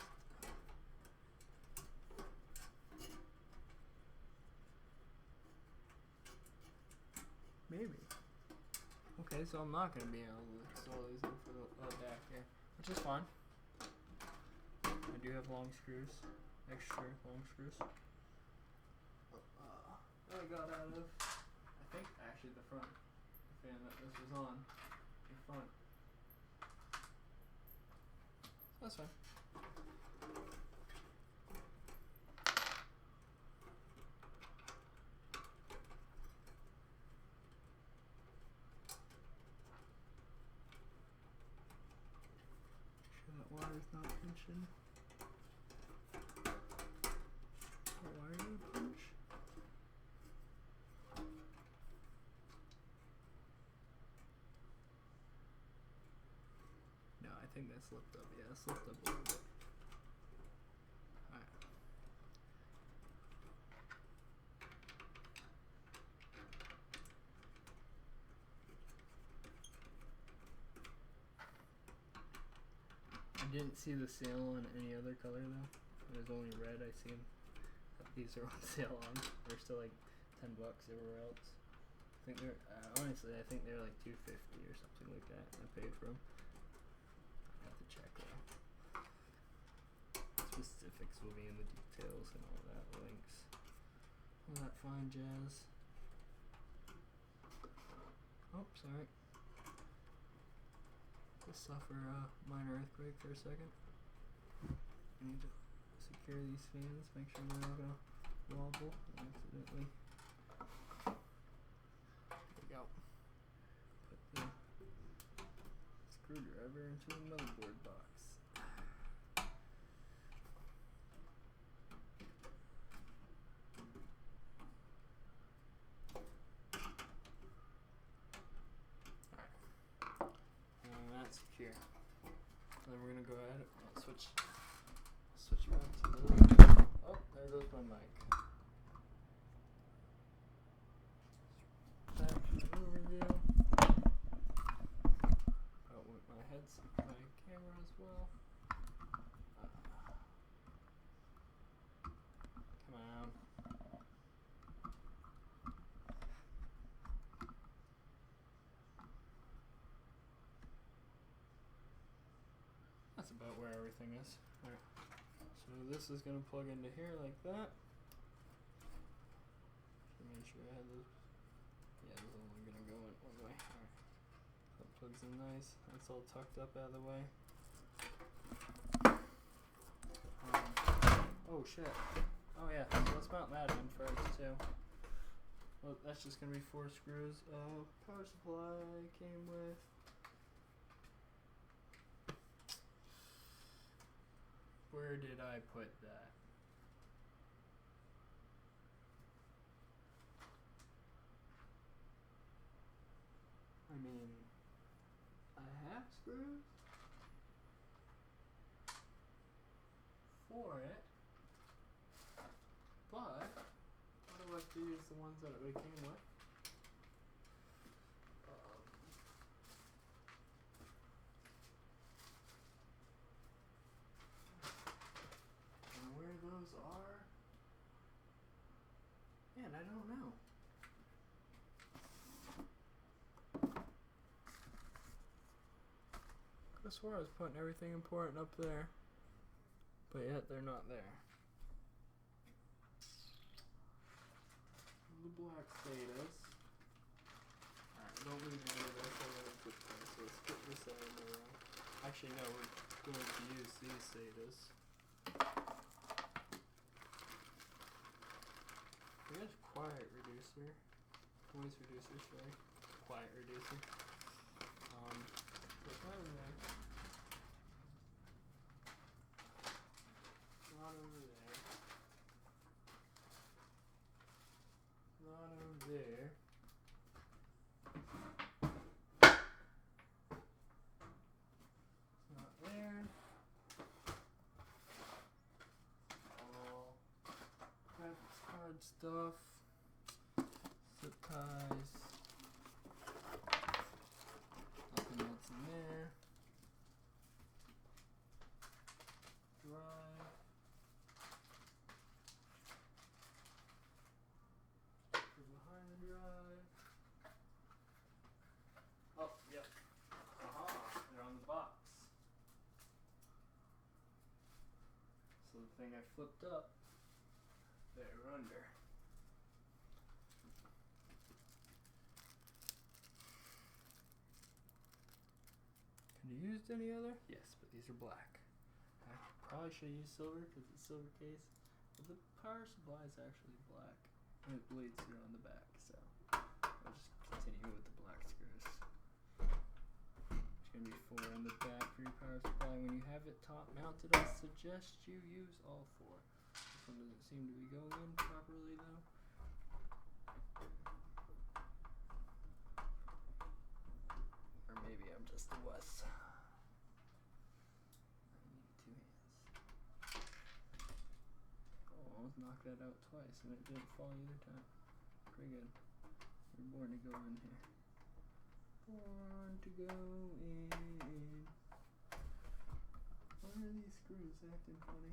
Maybe. Okay, so I'm not gonna be able to install these in for back here, which is fine. I do have long screws, extra long screws. I got out of, I think actually the front, the fan that this was on, the front. That's fine. Make sure that wire's not pinching. What wire did I pinch? No, I think that slipped up. Yeah, it slipped up a little bit. Alright. I didn't see the sale on any other color though. It was only red. I seen that these are on sale on. They're still like $10 everywhere else. I think they're honestly, I think they're like $2.50 or something like that. I paid for them. I have to check though. Specifics will be in the details and all that links. All that fine jazz. Oh, sorry. Just suffer a minor earthquake for a second. I need to secure these fans, make sure they're not gonna wobble accidentally. There we go. Put the screwdriver into the motherboard box. That's secure. Then we're gonna go ahead and switch back to the. Oh, there goes my mic. Back to the overview. Oh, with my headset, my camera as well. Come on. That's about where everything is. There. So this is gonna plug into here like that. Just make sure I have those. Yeah, this is only gonna go in one way. Alright. That plugs in nice. That's all tucked up out of the way. Oh shit. Oh yeah, so let's mount that in first too. Well, that's just gonna be 4 screws. Power supply came with. Where did I put that? I mean, I have screws for it, but what do I have to use the ones that it came with? And where those are? Man, I don't know. I swore I was putting everything important up there, but yet they're not there. The black status. Alright, don't leave me with this. I'm gonna put this. So let's get this out of the way. Actually, no, we're going to use these status. There's quiet reducer. Noise reducer, sorry. Quiet reducer. What's not in there? Not over there. Not over there. Not there. All graphics card stuff. Zip ties. Nothing else in there. Drive. Behind the drive. Oh, yep. Aha, they're on the box. thing I flipped up. They were under. Can you use any other? Yes, but these are black. I probably should use silver because it's a silver case. But the power supply is actually black. And it bleeds through on the back, so I'll just continue with the black screws. There's going to be 4 in the back for your power supply. When you have it top mounted, I suggest you use all 4. This one doesn't seem to be going in properly though. Or maybe I'm just a wuss. I need 2 hands. Oh, I almost knocked that out twice and it didn't fall either time. Pretty good. You're born to go in here. Born to go in. Why are these screws acting funny?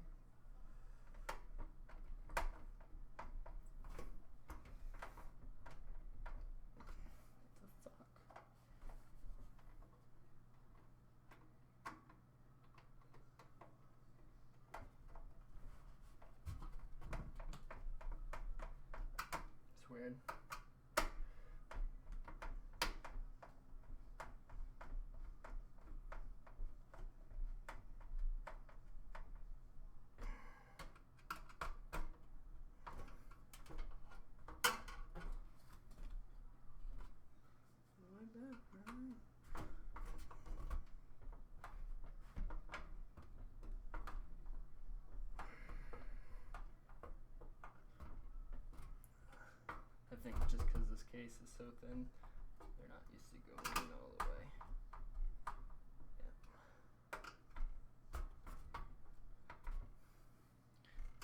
It's weird. Like that, right? I think just because this case is so thin, they're not used to going in all the way. Yep.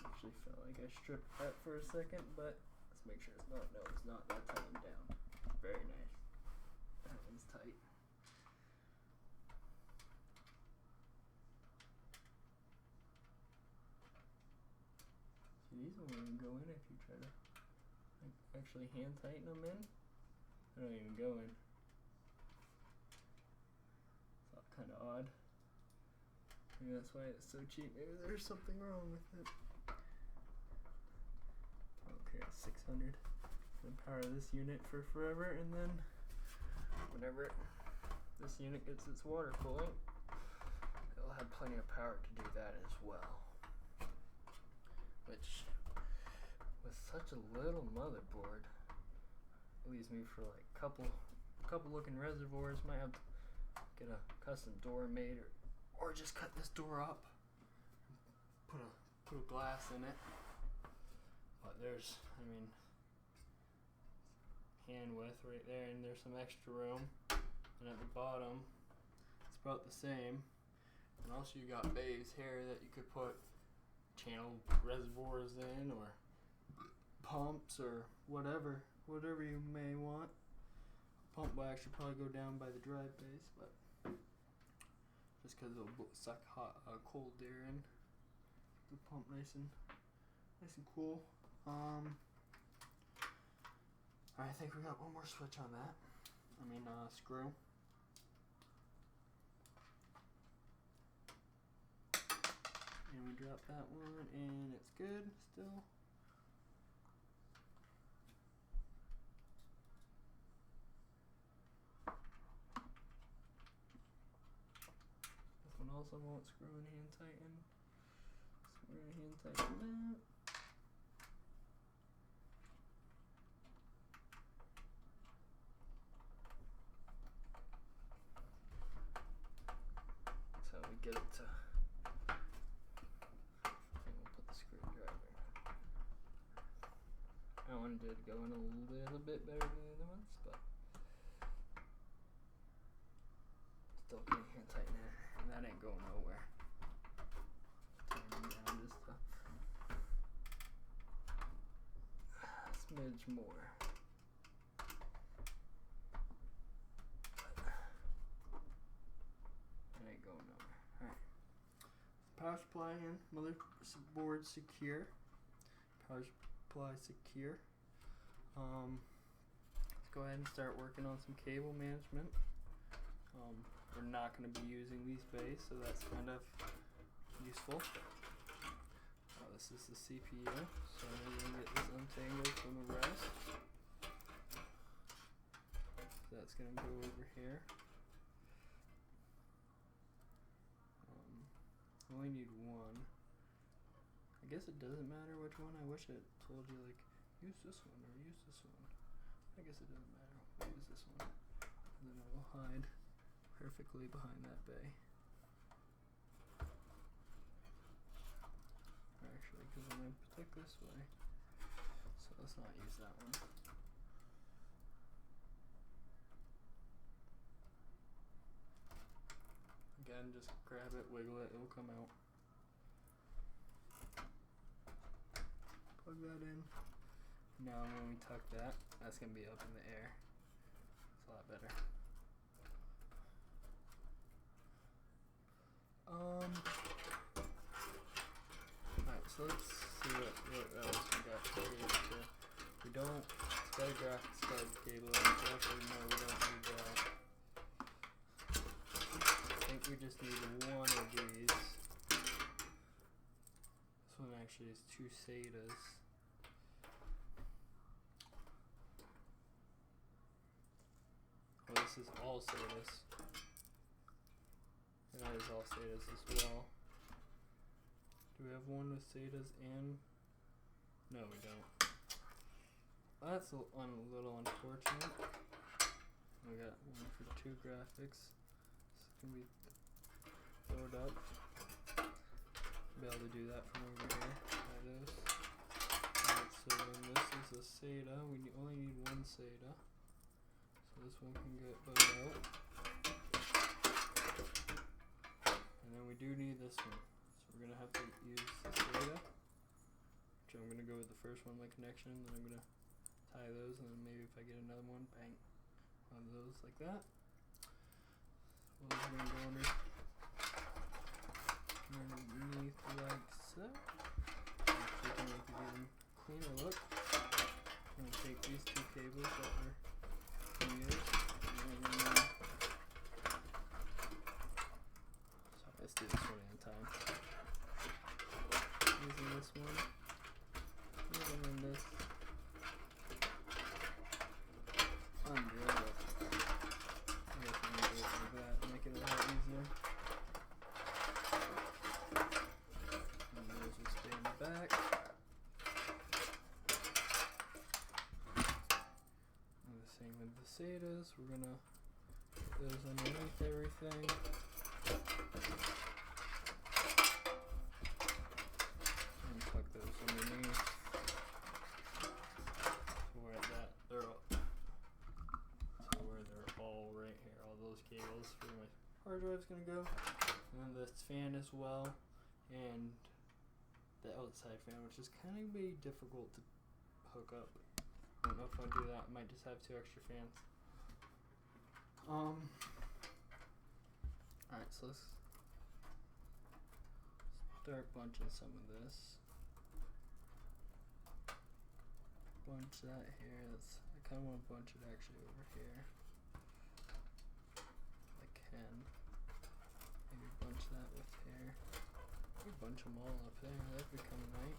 Actually felt like I stripped that for a second, but let's make sure it's not. No, it's not. That tightened down. Very nice. That one's tight. See, these won't even go in if you try to actually hand tighten them in. They don't even go in. It's kind of odd. Maybe that's why it's so cheap. Maybe there's something wrong with it. Okay, 600. Gonna power this unit for forever, and then whenever this unit gets its water cooling, it'll have plenty of power to do that as well. Which, with such a little motherboard, leaves me for like couple looking reservoirs. Might have to get a custom door made, or just cut this door up, put a glass in it. But there's, I mean, hand width right there, and there's some extra room. And at the bottom, it's about the same. And also you got bays here that you could put channel reservoirs in, or pumps, or whatever you may want. Pump will actually probably go down by the drive base, but just because it'll suck cold air in, the pump nice and cool. I think we got one more switch on that. Screw. And we drop that one, and it's good still. This one also won't screw and hand tighten. So we're gonna hand tighten that. So we get it to. That one did go in a little bit better than the other ones, but still can't hand tighten it, and that ain't going nowhere. Turning down just a smidge more. It ain't going nowhere. Alright. Power supply in, motherboard secure. Power supply secure. Let's go ahead and start working on some cable management. We're not going to be using these bays, so that's kind of useful. this is the CPU, so I'm going to get this untangled from the rest. So that's going to go over here. I only need one. I guess it doesn't matter which one. I wish it told you, like, use this one or use this one. I guess it doesn't matter. We'll use this one. And then it will hide perfectly behind that bay. Actually, because I'm going to protect this way. So let's not use that one. Again, just grab it, wiggle it, it'll come out. Plug that in. Now when we tuck that, that's going to be up in the air. It's a lot better. Alright, so let's see what else we got here. We don't, it's got a graphics card cable. Actually, no, we don't need that. I think we just need one of these. This one actually is 2 SATAs. Oh, this is all SATAs. And that is all SATAs as well. Do we have one with SATAs and? No, we don't. That's a little unfortunate. We got one for 2 graphics. This can be load up. Be able to do that from over here. Try this. Alright, so then this is a SATA. We only need one SATA. So this one can get put out. And then we do need this one. So we're gonna have to use the SATA. Which I'm gonna go with the first one, my connection. Then I'm gonna tie those, and then maybe if I get another one, bang, one of those like that. Well, we're gonna go underneath like so. Actually, to make it even cleaner look, I'm gonna take these 2 cables that we're gonna use, so let's do this one at a time. Using this one, and then this. Under, but I guess I'm gonna do it like that, make it a lot easier. And those will stay in the back. And the same with the SATAs, we're gonna put those underneath everything. And tuck those underneath. Cables for my hard drive's gonna go, and then this fan as well, and the outside fan, which is kind of be difficult to hook up. I don't know if I do that. I might just have 2 extra fans. Alright, so let's start bunching some of this. Bunch that here. I kind of want to bunch it actually over here. Maybe bunch that with here. Maybe bunch them all up there. That'd be kind of nice.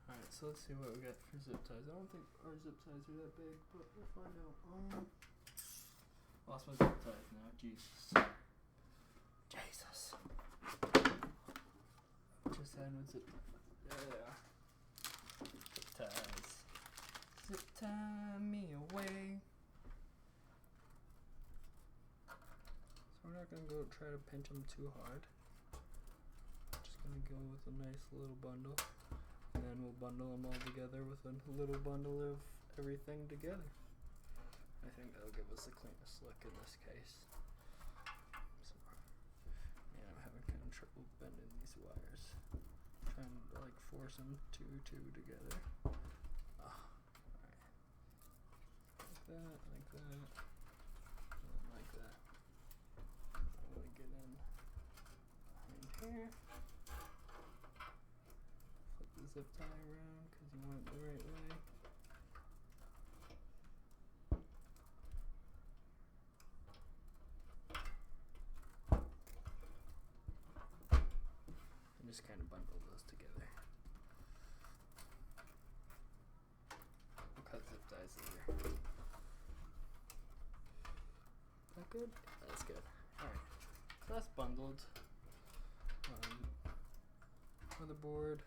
Alright, so let's see what we got for zip ties. I don't think our zip ties are that big, but we'll find out. Lost my zip ties now. Jesus. Just had my zip ties. There they are. Zip ties. Zip tie me away. So we're not going to go try to pinch them too hard. Just going to go with a nice little bundle. And then we'll bundle them all together with a little bundle of everything together. I think that'll give us the cleanest look in this case. So, yeah, I'm having kind of trouble bending these wires. Trying to like force them two together. Alright. Like that, and like that. I'm gonna get in behind here. Flip the zip tie around because you want it the right way. just kind of bundle those together. We'll cut zip ties later. Is that good? That's good. Alright, so that's bundled. Motherboard.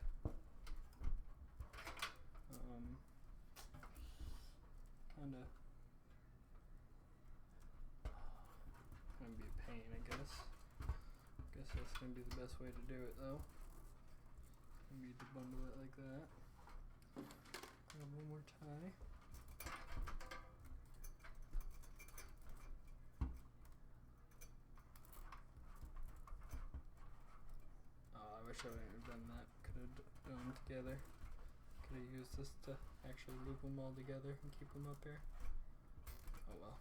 Kinda gonna be a pain, I guess. Guess that's gonna be the best way to do it, though. I need to bundle it like that. Grab one more tie. Oh, I wish I wouldn't have done that. Could have done them together. Could have used this to actually loop them all together and keep them up here. Oh well.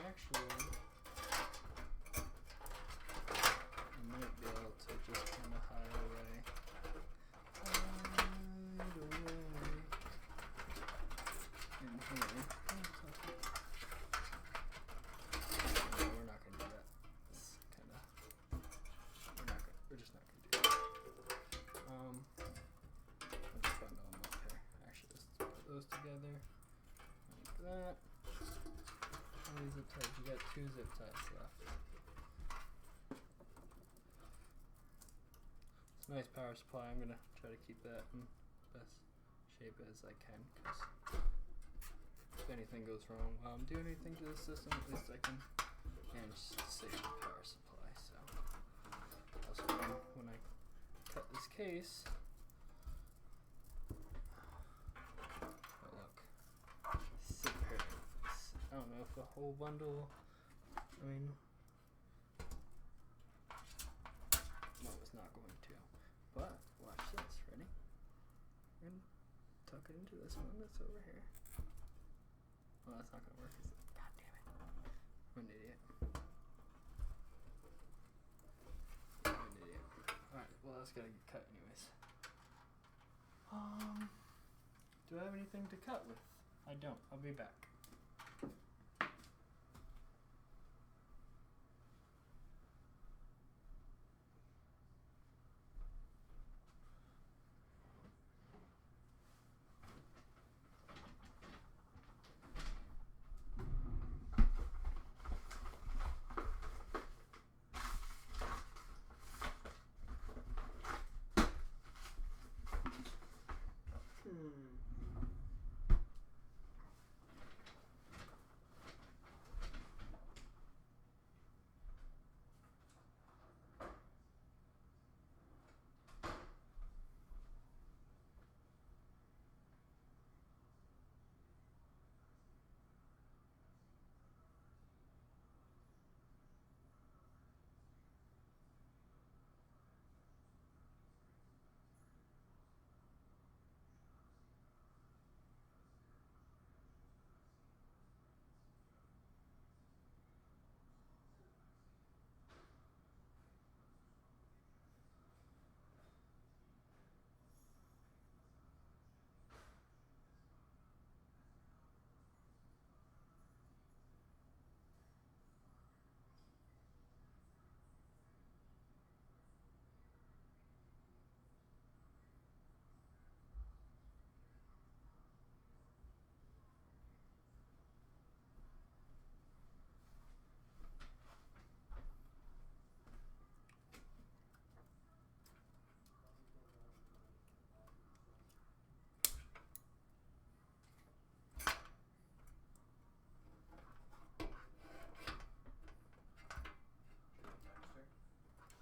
Actually, I might be able to just kind of hide away. In here. No, we're not gonna do that. It's kind of. We're just not gonna do that. I'll just bundle them up here. Actually, just put those together like that. How many zip ties? You got 2 zip ties left. It's a nice power supply. I'm gonna try to keep that in best shape as I can, because if anything goes wrong while I'm doing anything to the system, at least I can manage to save the power supply. So also when I cut this case, oh look, super. I don't know if the whole bundle. I mean, no, it's not going to. But watch this. Ready? We're gonna tuck it into this one that's over here. Well, that's not gonna work, is it? God damn it! I'm an idiot. Alright, well that's gotta get cut anyways. Do I have anything to cut with? I don't. I'll be back.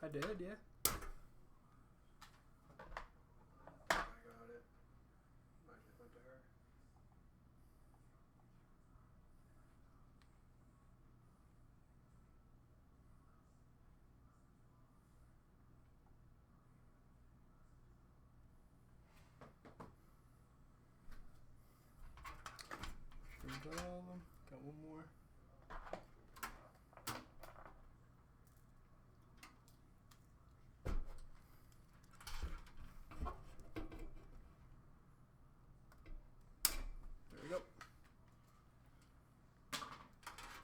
I did, yeah. I got it. I just went to her. Sure we got all of them. Got one more. There we go.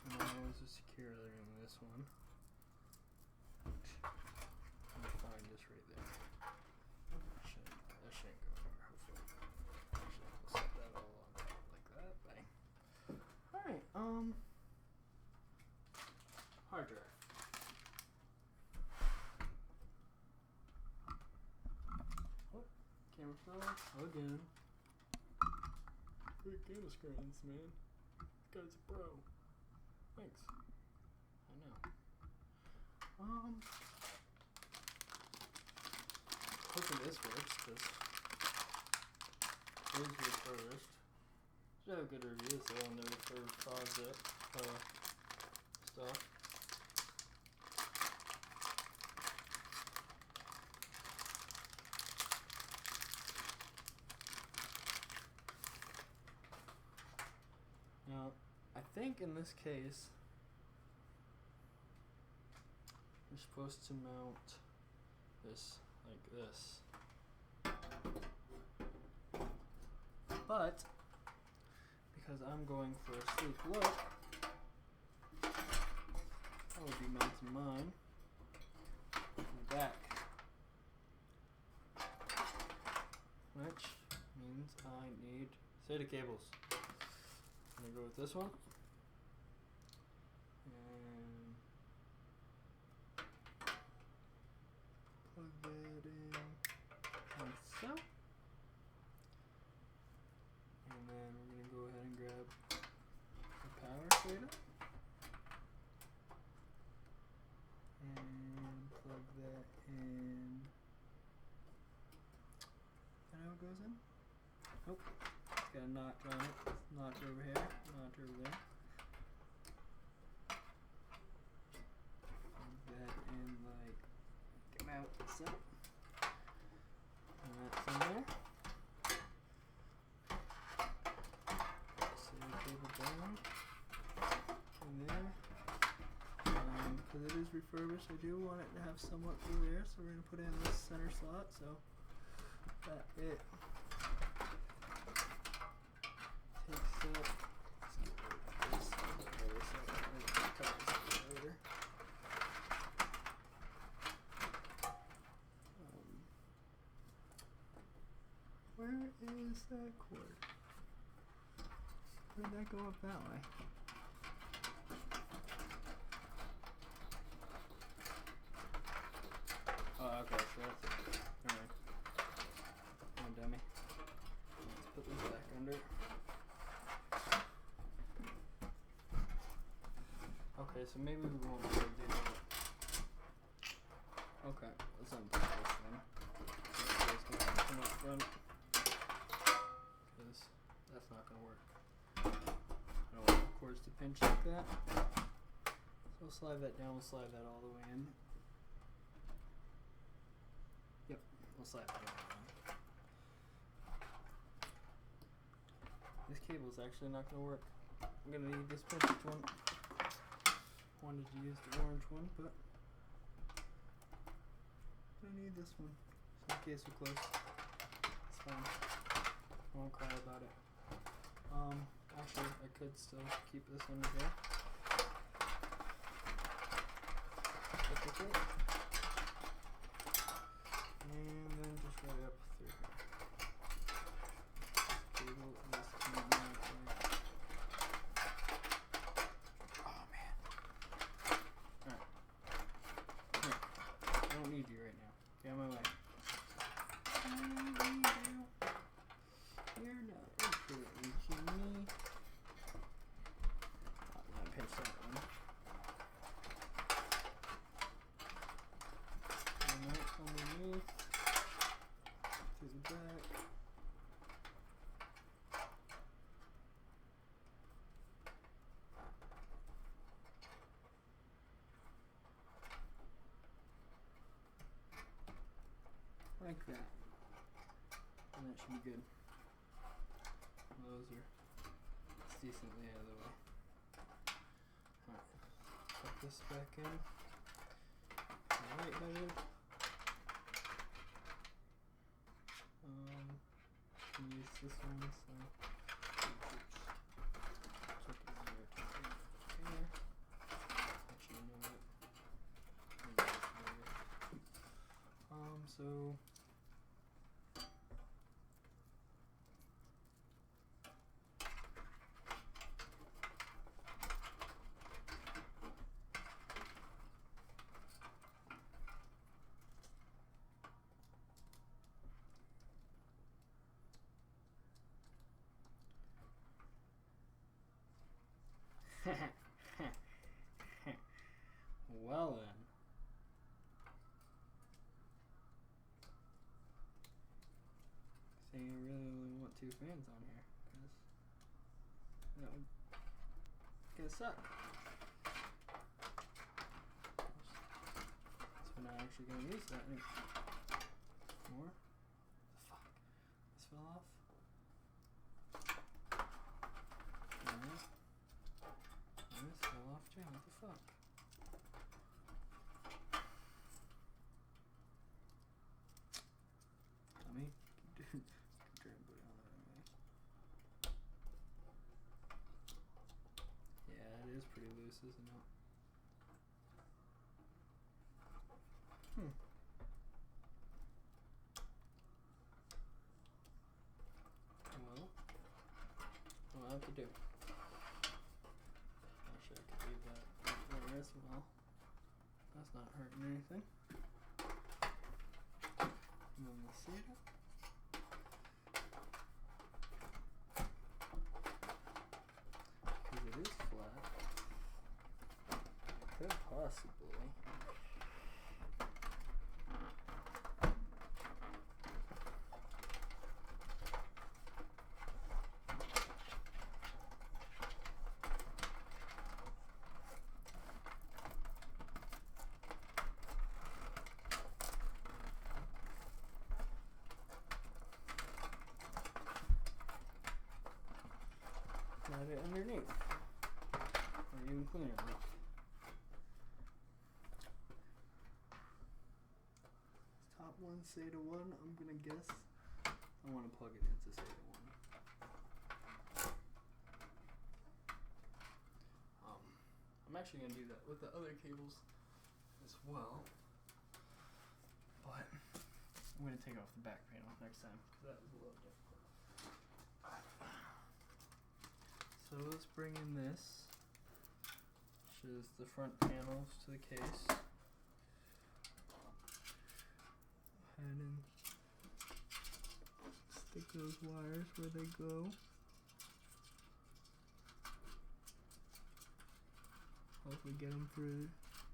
And now let's just secure right there. That shouldn't go far, hopefully. Actually, we'll set that all on top like that. Bang. Alright, hard drive. Oh, camera fell again. Great camera screens, man. This guy's a pro. Thanks. I know. Hoping this works, because it is refurbished. Should have good reviews though on the refurbished project stuff. Now, I think in this case, you're supposed to mount this like this. But, because I'm going for a sleek look, I will be mounting mine in the back. Which means I need SATA cables. I'm gonna go with this one. And plug that in like so. And then we're gonna go ahead and grab the power SATA. And plug that in. Is that how it goes in? Nope. It's got a notch on it. Notch over here, notch over there. Plug that in like about so. And that's in there. SATA cable down in there. Because it is refurbished, I do want it to have somewhat through there, so we're going to put it in this center slot, so that it takes up. Where is that cord? Where'd that go up that way? Oh, okay, so that's it. Alright. Come on, dummy. Let's put this back under. Okay, so maybe we won't be able to do that. Okay, let's unplug this then. Let's go come up front. Because that's not going to work. I don't want the cords to pinch like that. So we'll slide that down, we'll slide that all the way in. Yep, we'll slide that all the way in. This cable is actually not going to work. I'm going to need this vintage one. Wanted to use the orange one, but I need this one. So in case we're close, it's fine. I won't cry about it. Actually, I could still keep this under here. Duplicate. And then just right up through here. This cable is coming out there. Oh man. Alright. Here. I don't need you right now. Get out of my way. I need you. You're not reaching me. I'm gonna pinch that one. And that underneath. To the back. Like that. And that should be good. Those are decently out of the way. Alright, put this back in. Right-headed. Can use this one, so check it out here. Actually, you know what? So well then. Saying I really only want 2 fans on here, because that would gonna suck. So we're not actually gonna use that anymore. Fuck. This fell off. Alright. This fell off too, what the fuck? Dummy. Dude. Try and put it on there anyway. Yeah, it is pretty loose, isn't it? Well, what I have to do. Actually, I could leave that right there as well. That's not hurting anything. And then the cedar. Because it is flat. It could possibly. Add it underneath, or even cleaner. Top one SATA 1, I'm gonna guess. I want to plug it into SATA 1. I'm actually gonna do that with the other cables as well, but I'm gonna take off the back panel next time because that was a little difficult. So let's bring in this, which is the front panels to the case. Ahead and stick those wires where they go. Hopefully get them through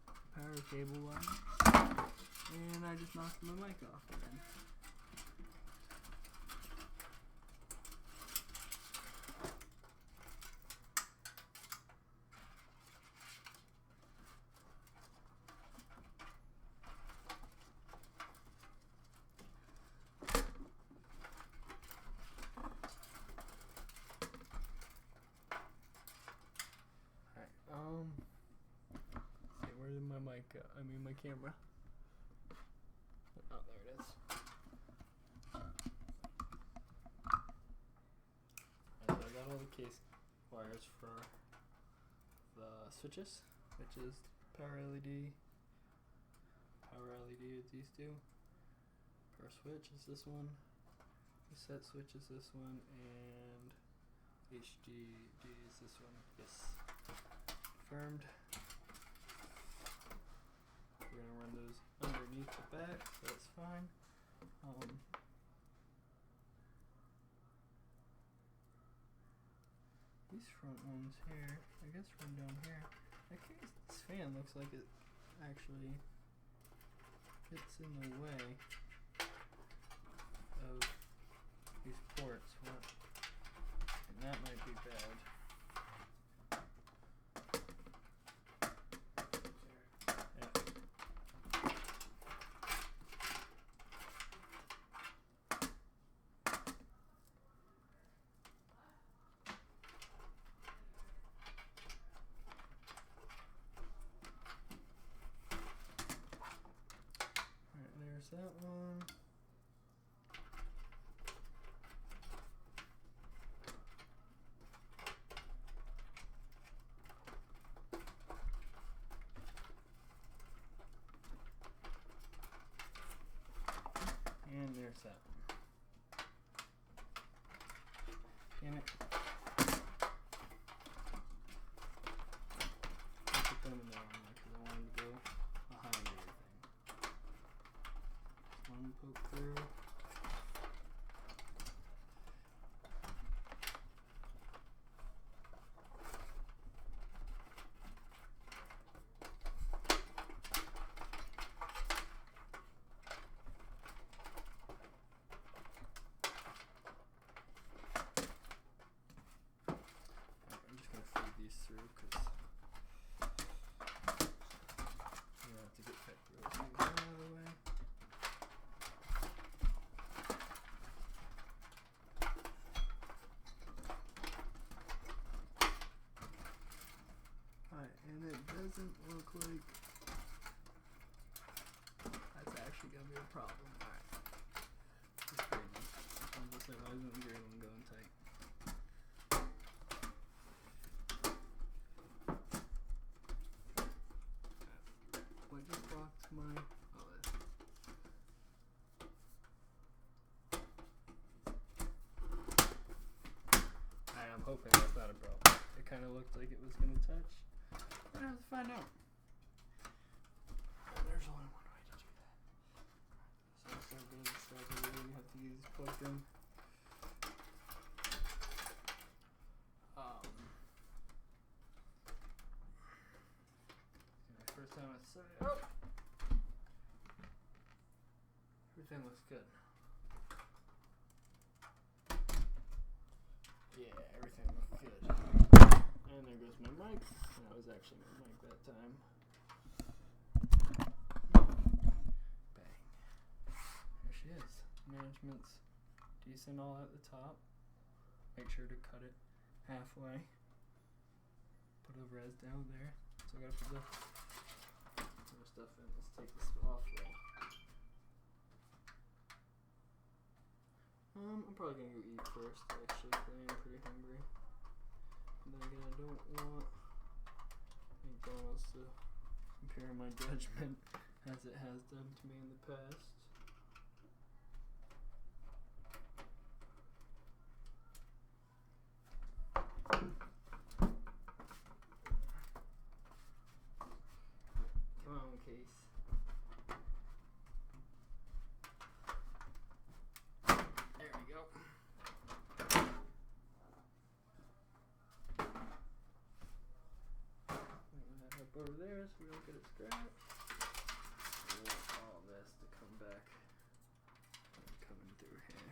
the power cable line. And I just knocked my mic off again. Okay, where did my mic go? I mean my camera. Oh, there it is. Alright, so I got all the case wires for the switches, which is power LED is these two. Power switch is this one. Reset switch is this one, and HDD is this one. Yes. Confirmed. We're gonna run those underneath the back, so that's fine. These front ones here, I guess run down here. This fan looks like it actually gets in the way of these ports. And that might be bad. There's that one. in it. I put them in there because I wanted to go behind everything. One poke through. Through because you have to get pepperonis out of the way. Alright, and it doesn't look like that's actually gonna be a problem. Alright. Just green one. I'm just like, why isn't the green one going tight? I'm hoping that's not a problem. It kind of looked like it was going to touch. We're going to have to find out. There's only one way to do that. So instead of being stuck, you have to use plugged in. First time I set it up. Everything looks good. Yeah, everything looked good. And there goes my mic. That was actually my mic that time. Bang. There she is. Management's decent all at the top. Make sure to cut it halfway. Put a res down there. So I gotta put the more stuff in. Let's take this off though. I'm probably gonna go eat first, actually, because I am pretty hungry. And then again, I don't want McDonald's to impair my judgment as it has done to me in the past. Come on, Case. There we go. Over there so we don't get it scratched. I want all this to come back and coming through here.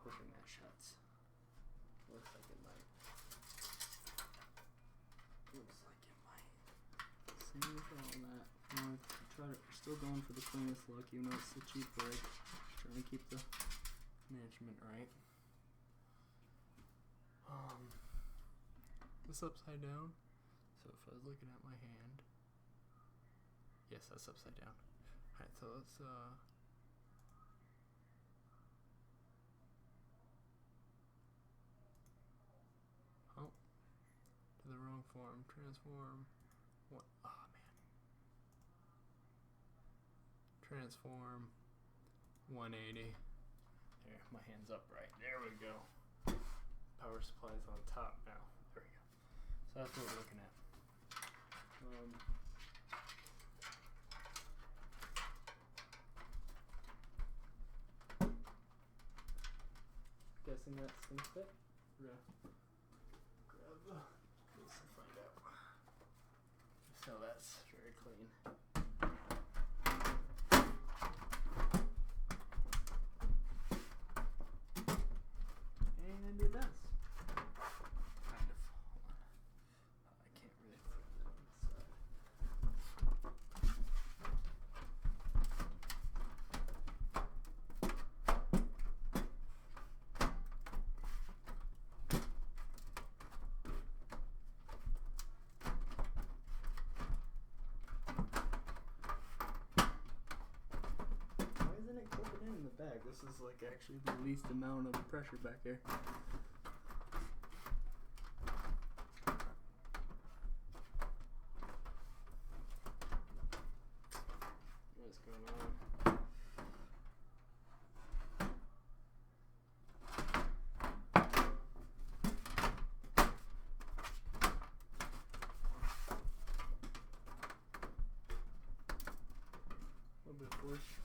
Hoping that shuts. Looks like it might. Looks like it might. Same with all that. We're still going for the cleanest look, even though it's a cheap rig. Trying to keep the management right. This upside down. So if I was looking at my hand, yes, that's upside down. Alright, so let's oh, to the wrong form. Transform. What? Oh man. Transform 180. There, my hand's upright. There we go. Power supply's on top now. There we go. So that's what we're looking at. Guessing that's gonna fit. We're gonna grab the case and find out. So that's very clean. And it does. Kind of. I can't really put that inside. Why isn't it clipping in the bag? This is like actually the least amount of pressure back here. What's going on? little bit of force.